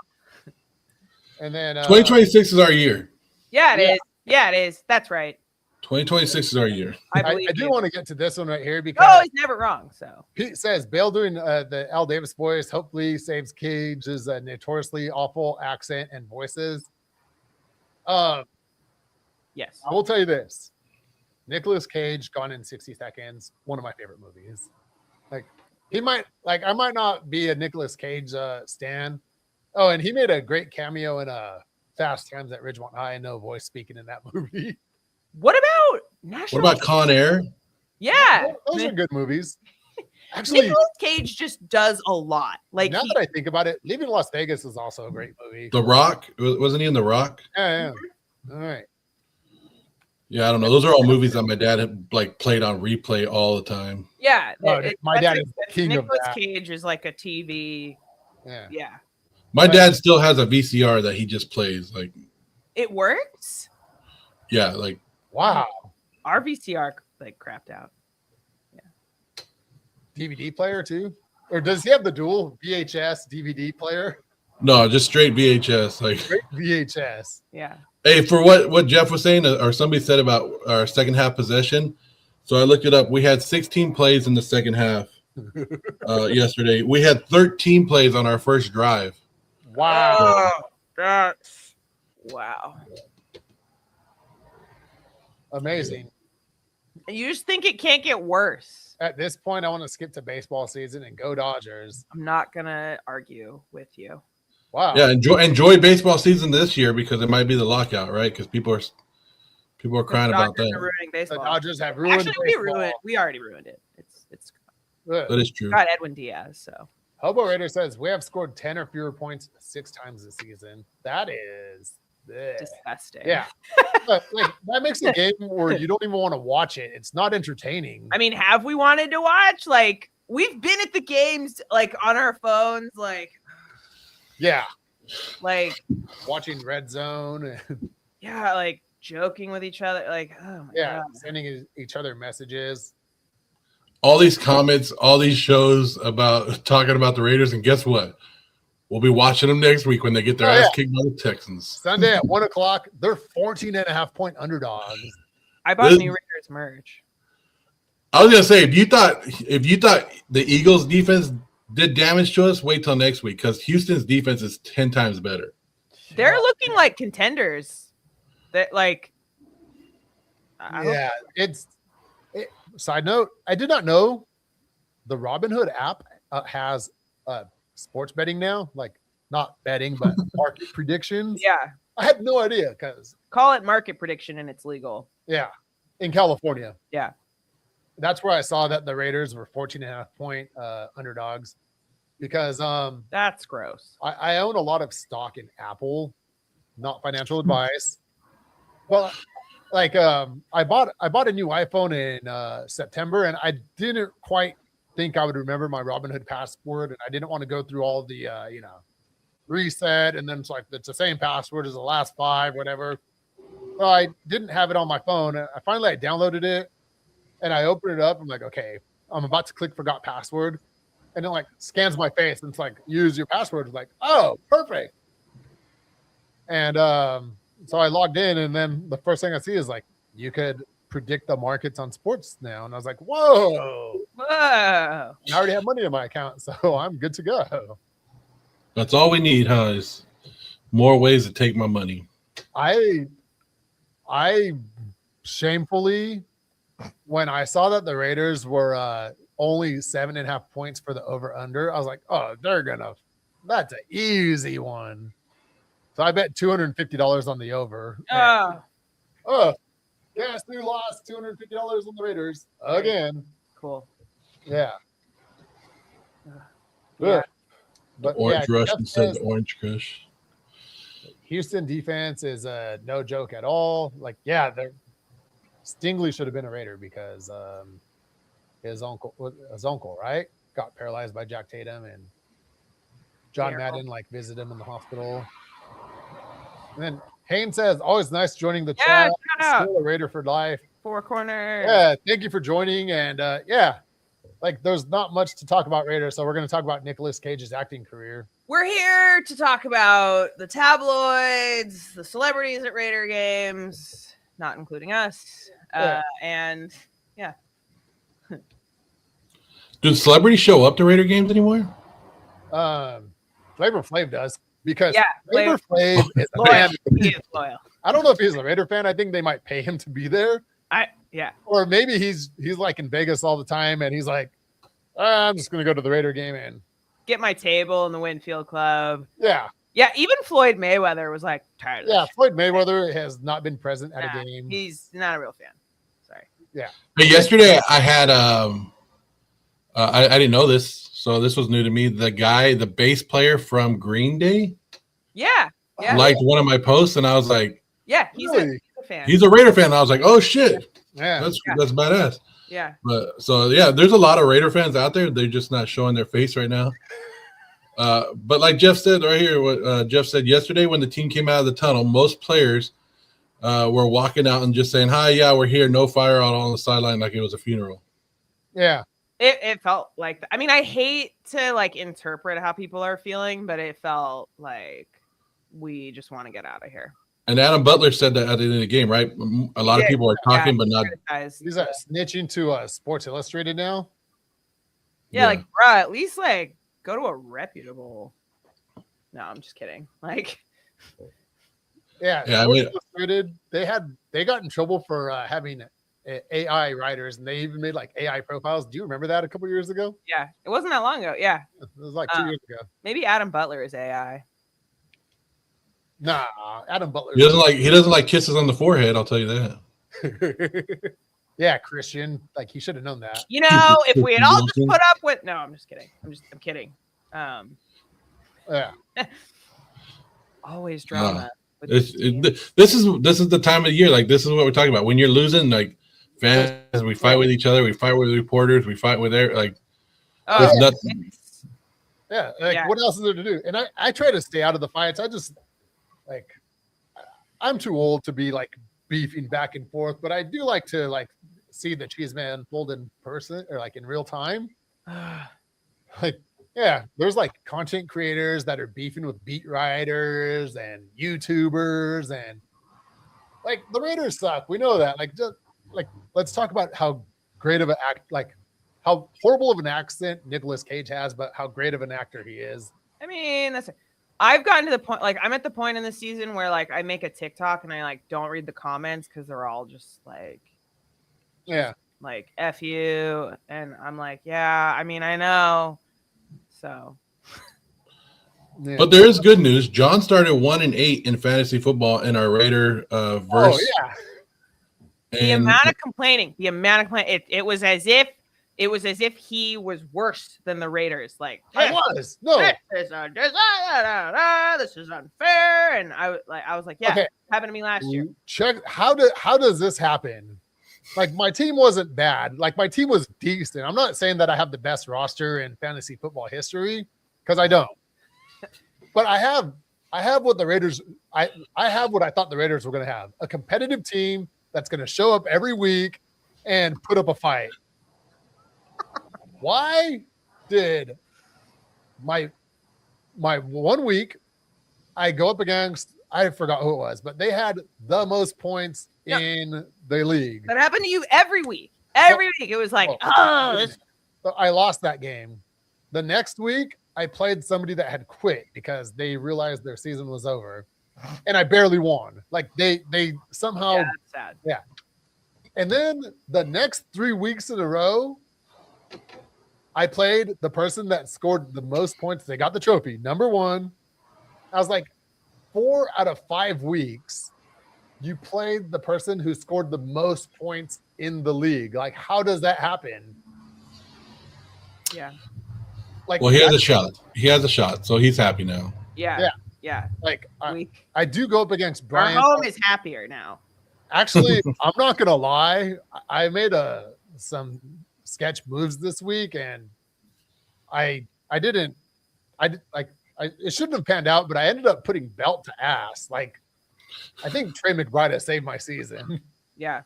And then 2026 is our year. Yeah, it is. Yeah, it is. That's right. 2026 is our year. I do want to get to this one right here because he's never wrong. So Pete says Bale doing the Al Davis voice hopefully saves Cage's notoriously awful accent and voices. Yes, I will tell you this: Nicolas Cage, Gone in 60 Seconds, one of my favorite movies. Like I might not be a Nicolas Cage stan. Oh, and he made a great cameo in Fast Times at Ridgemont High. No voice speaking in that movie. What about Con Air? Yeah, those are good movies. Actually, Nicolas Cage just does a lot. Like now that I think about it, Leaving Las Vegas is also a great movie. The Rock, wasn't he in The Rock? Yeah. All right. Yeah, I don't know. Those are all movies that my dad had like played on replay all the time. Yeah, my dad is the king of that. Nicolas Cage is like a TV. Yeah. My dad still has a VCR that he just plays. Like, it works. Yeah, like wow. Our VCR like crapped out. Yeah. DVD player too, or does he have the dual VHS DVD player? No, just straight VHS. Like straight VHS. Yeah. Hey, for what Jeff was saying, or somebody said about our second half possession. So I looked it up. We had 16 plays in the second half yesterday. We had 13 plays on our first drive. Wow. Oh, that's wow. Amazing. You just think it can't get worse. At this point, I want to skip to baseball season and go Dodgers. I'm not gonna argue with you. Wow. Yeah, enjoy baseball season this year because it might be the lockout, right? Because people are crying about Dodgers that. are ruining The baseball. Dodgers have ruined Actually, baseball. we already ruined it. It's Ugh. That is true. got Edwin Diaz, so Hobo Raider says we have scored 10 or fewer points 6 times this season. That is disgusting. yeah. But, like, that makes a game where you don't even want to watch it. It's not entertaining. I mean, have we wanted to watch? Like, we've been at the games like on our phones, like yeah, watching Red Zone. yeah, like joking with each other, like oh my god. Sending each other messages. All these comments, all these shows about talking about the Raiders, and guess what? We'll be watching them next week when they get their ass kicked by the Texans. Sunday at 1:00. They're 14.5-point underdogs. I bought new Raiders merch. I was gonna say if you thought the Eagles defense did damage to us, wait till next week because Houston's defense is 10 times better. They're looking like contenders. That like Side note, I did not know the Robinhood app has sports betting now, like not betting, but market predictions. Yeah. I had no idea because call it market prediction and it's legal. Yeah. In California. Yeah. That's where I saw that the Raiders were 14.5-point underdogs because that's gross. I own a lot of stock in Apple, not financial advice. Well, like I bought a new iPhone in September and I didn't quite think I would remember my Robinhood password and I didn't want to go through all the reset and then it's like it's the same password as the last 5 whatever. So I didn't have it on my phone. I finally downloaded it and I opened it up. I'm like, okay, I'm about to click forgot password and it like scans my face and it's like use your password. It's like, oh, perfect. And so I logged in and then the first thing I see is like you could predict the markets on sports now. And I was like, whoa. I already have money in my account, so I'm good to go. That's all we need, huh? Is more ways to take my money. I shamefully, when I saw that the Raiders were only 7.5 points for the over/under, I was like, oh, that's an easy one. So I bet $250 on the over. Yes, we lost $250 on the Raiders again. Cool. Yeah. Yeah. But Orange Rush instead of Orange Crush. Houston defense is no joke at all. Like, yeah, Stingley should have been a Raider because his uncle, right, got paralyzed by Jack Tatum, and John Madden visited him in the hospital. And then Haynes says, "Always nice joining the chat. Still a Raider for life. Four corners. Yeah, thank you for joining. And there's not much to talk about Raiders, so we're going to talk about Nicolas Cage's acting career. We're here to talk about the tabloids, the celebrities at Raider games, not including us. And yeah. Do celebrities show up to Raider games anymore? Flavor Flav does because Flavor Flav is a fan. He is loyal. I don't know if he's a Raider fan. I think they might pay him to be there. Or maybe he's like in Vegas all the time and he's like, I'm just gonna go to the Raider game and get my table in the Winfield Club. Yeah. Yeah, even Floyd Mayweather was like tired of this shit. Floyd Mayweather has not been present at a game. He's not a real fan. Sorry. Yeah. But yesterday I had I didn't know this, so this was new to me. The bass player from Green Day. Yeah. Liked one of my posts and I was like, yeah, he's a fan. He's a Raider fan. I was like, oh shit. Yeah. That's badass. Yeah. But so there's a lot of Raider fans out there. They're just not showing their face right now. But like Jeff said right here, what Jeff said yesterday when the team came out of the tunnel, most players were walking out and just saying, hi, yeah, we're here. No fire out on the sideline like it was a funeral. Yeah. It felt like that. I mean, I hate to interpret how people are feeling, but it felt like we just want to get out of here. And Adam Butler said that at the end of the game, right? A lot of people are talking, but not. He's snitching to Sports Illustrated now. Yeah, like, bruh, at least like go to a reputable. No, I'm just kidding. Like, yeah, I Sports mean, Illustrated, they got in trouble for having AI writers, and they even made like AI profiles. Do you remember that a couple years ago? yeah, it wasn't that long ago. Yeah, it was like 2 years ago. Maybe Adam Butler is AI. Nah, Adam Butler. He doesn't like kisses on the forehead. I'll tell you that. Yeah, Christian, like he should have known that. You know, if we had all just put up with. No, I'm just kidding. I'm kidding. Yeah. Always drama. This is the time of the year. Like, this is what we're talking about. When you're losing, like, fans, we fight with each other. We fight with reporters. We fight with there's nothing. Yeah, like what else is there to do? And I try to stay out of the fights. I just like I'm too old to be like beefing back and forth, but I do like to like see the cheese man unfold in person or like in real time. Like, yeah, there's like content creators that are beefing with beat writers and YouTubers, and like the Raiders suck. We know that. Like, just like let's talk about how great of an how horrible of an accent Nicolas Cage has, but how great of an actor he is. I mean, I've gotten to the point, like I'm at the point in the season where like I make a TikTok and I like don't read the comments because they're all just like, like F you. And I'm like, yeah, I mean, I know. So. Yeah. But there is good news. John started 1-8 in fantasy football in our Raider verse. Oh, yeah. The amount of complaining, it was as if he was worse than the Raiders. Like, I was. No. This is unfair. And I was like, yeah, it happened to me last year. Check how does this happen? Like, my team wasn't bad. Like, my team was decent. I'm not saying that I have the best roster in fantasy football history, because I don't. But I have what the Raiders I have what I thought the Raiders were going to have. A competitive team that's going to show up every week and put up a fight. Why did my 1 week I go up against, I forgot who it was, but they had the most points in the league. That happened to you every week. Every week. It was like, I lost that game. The next week, I played somebody that had quit because they realized their season was over, and I barely won. Like they somehow, that's sad. Yeah. And then the next 3 weeks in a row, I played the person that scored the most points. They got the trophy, number one. I was like, 4 out of 5 weeks, you played the person who scored the most points in the league. Like, how does that happen? Yeah. Like, well, he has a shot. He has a shot, so he's happy now. Yeah. Like, I do go up against Brian. Our home is happier now. Actually, I'm not gonna lie. I made some sketch moves this week, and it shouldn't have panned out, but I ended up putting belt to ass. Like, I think Trey McBride has saved my season. Yeah.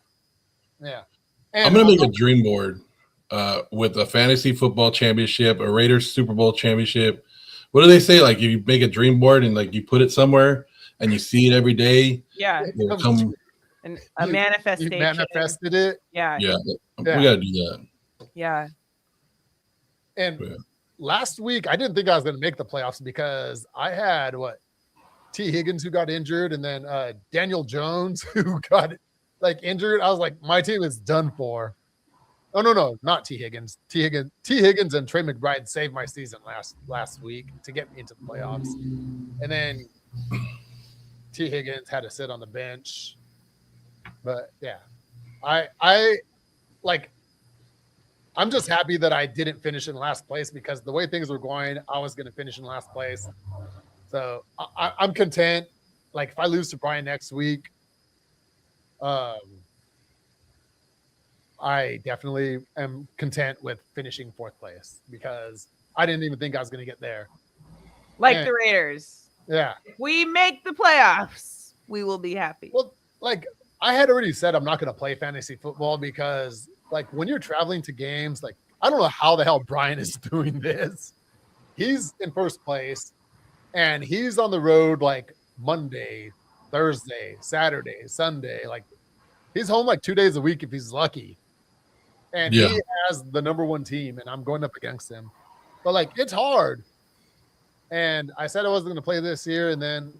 And I'm gonna make a dream board with a fantasy football championship, a Raiders Super Bowl championship. What do they say? Like, if you make a dream board and like you put it somewhere and you see it every day, and a manifestation. You manifested it. Yeah. We gotta do that. Yeah. And last week, I didn't think I was going to make the playoffs because I had T. Higgins, who got injured, and then Daniel Jones, who got injured. I was like, my team is done for. Oh no, not T. Higgins. T. Higgins and Trey McBride saved my season last week to get me into the playoffs. And then T. Higgins had to sit on the bench. But yeah, I'm just happy that I didn't finish in last place, because the way things were going, I was going to finish in last place. So I'm content. Like, if I lose to Brian next week, I definitely am content with finishing 4th place, because I didn't even think I was going to get there. The Raiders. Yeah. If we make the playoffs, we will be happy. Well, like, I had already said I'm not going to play fantasy football because, like, when you're traveling to games, like, I don't know how the hell Brian is doing this. He's in 1st place, and he's on the road like Monday Thursday, Saturday, Sunday. Like he's home like 2 days a week if he's lucky. And Yeah. he has the number one team, and I'm going up against him. But like it's hard. And I said I wasn't going to play this year, and then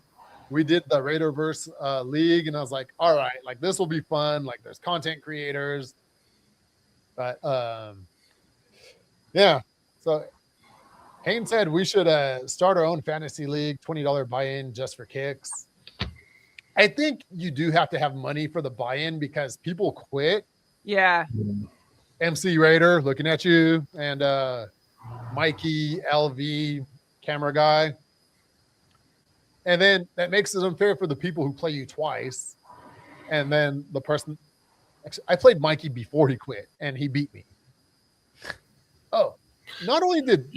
we did the Raiderverse league, and I was like, all right, like this will be fun. Like there's content creators. But yeah. So Haynes said we should start our own fantasy league, $20 buy-in just for kicks. I think you do have to have money for the buy-in because people quit. Yeah. MC Raider looking at you, and Mikey LV camera guy. And then that makes it unfair for the people who play you twice. And then the person, actually, I played Mikey before he quit, and he beat me. Oh, not only did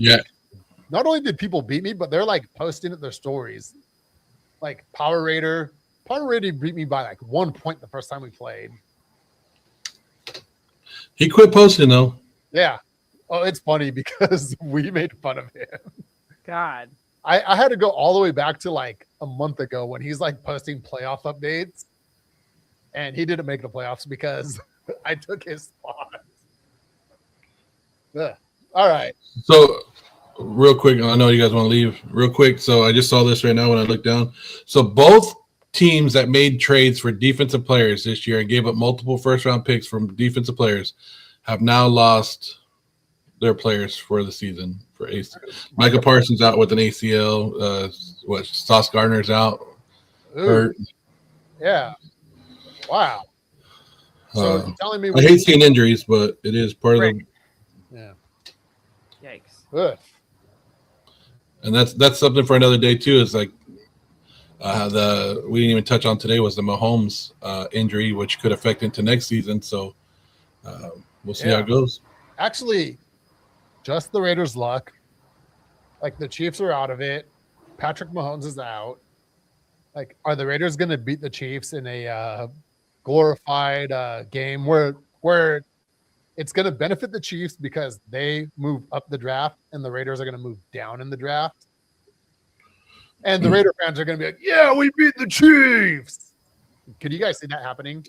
people beat me, but they're like posting at their stories. Like Power Raider beat me by like 1 point the first time we played. He quit posting though. Yeah. Oh, it's funny because we made fun of him. God. I had to go all the way back to like a month ago when he's like posting playoff updates, and he didn't make the playoffs because I took his spot. Ugh. All right. So real quick, I know you guys want to leave real quick. So I just saw this right now when I looked down. So both teams that made trades for defensive players this year and gave up multiple first-round picks from defensive players have now lost their players for the season. For Micah Parsons out with an ACL. Sauce Gardner's out. Hurt. Yeah. Wow. So you're telling me I hate seeing injuries, but it is part of the. Yeah. Yikes. Ugh. And that's something for another day too. Is like we didn't even touch on today was the Mahomes injury, which could affect into next season. So we'll see how it goes. Actually, just the Raiders' luck. Like the Chiefs are out of it. Patrick Mahomes is out. Like, are the Raiders going to beat the Chiefs in a glorified game where it's going to benefit the Chiefs because they move up the draft and the Raiders are going to move down in the draft? And the Raider fans are going to be like, yeah, we beat the Chiefs. Could you guys see that happening?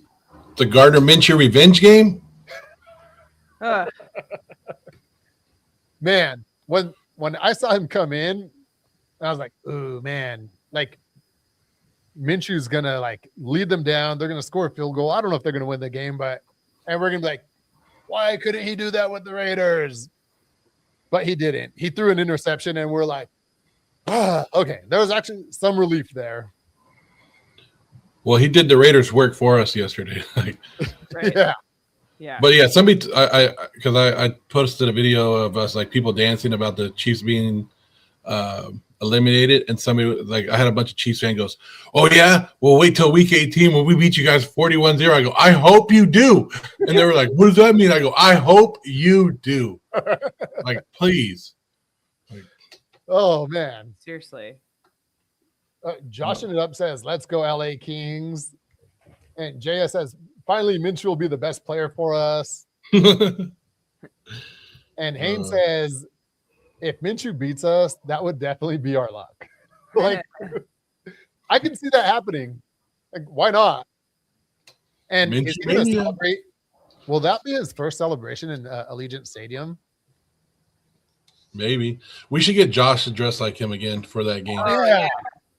The Gardner Minshew revenge game? Man, when I saw him come in, I was like, ooh, man. Like, Minshew's going to, like, lead them down. They're going to score a field goal. I don't know if they're going to win the game, and we're going to be like, why couldn't he do that with the Raiders? But he didn't. He threw an interception, and we're like, okay. There was actually some relief there. Well, he did the Raiders' work for us yesterday. Right. Yeah. Yeah. But yeah, somebody, I posted a video of us like people dancing about the Chiefs being eliminated, and somebody like I had a bunch of Chiefs fans goes, "Oh yeah, well wait till week 18 when we beat you guys 41-0." I go, "I hope you do," and they were like, "What does that mean?" I go, "I hope you do." Like, please. Like, oh man, seriously. Josh ended up says, "Let's go LA Kings," and JS says, "Finally, Minshew will be the best player for us." And Haynes says, if Minshew beats us, that would definitely be our luck. Like, I can see that happening. Like, why not? And is he going to celebrate? Will that be his first celebration in Allegiant Stadium? Maybe we should get Josh to dress like him again for that game. Oh, yeah,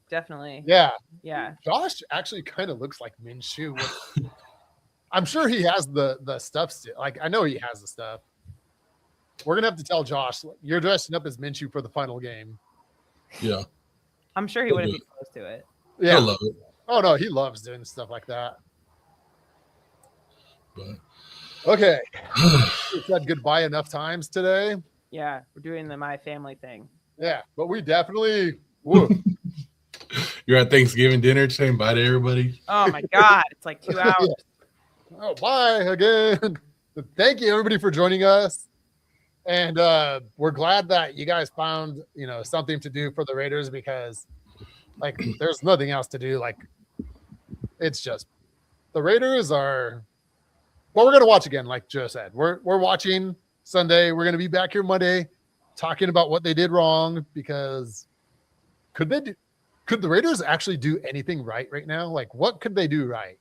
definitely. Yeah. Yeah. Josh actually kind of looks like Minshew. I'm sure he has the stuff still. Like, I know he has the stuff. We're going to have to tell Josh, you're dressing up as Minshew for the final game. Yeah. I'm sure he wouldn't be close to it. Yeah. I love it. Oh, no, he loves doing stuff like that. But okay. We said goodbye enough times today. Yeah, we're doing the My Family thing. Yeah, but we definitely You're at Thanksgiving dinner saying bye to everybody. Oh my God, it's like 2 hours. Oh, bye again. Thank you everybody for joining us. And we're glad that you guys found, something to do for the Raiders because like there's nothing else to do. Like it's just the Raiders are we're going to watch again. Like Joe said, we're watching Sunday. We're going to be back here Monday talking about what they did wrong because could they Could the Raiders actually do anything right now? Like, what could they do right?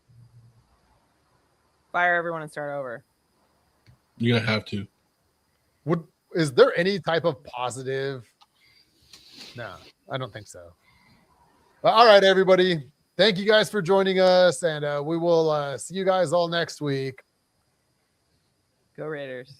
Fire everyone and start over. You're gonna have to. Is there any type of positive? No, I don't think so. All right, everybody. Thank you guys for joining us, and we will see you guys all next week. Go Raiders.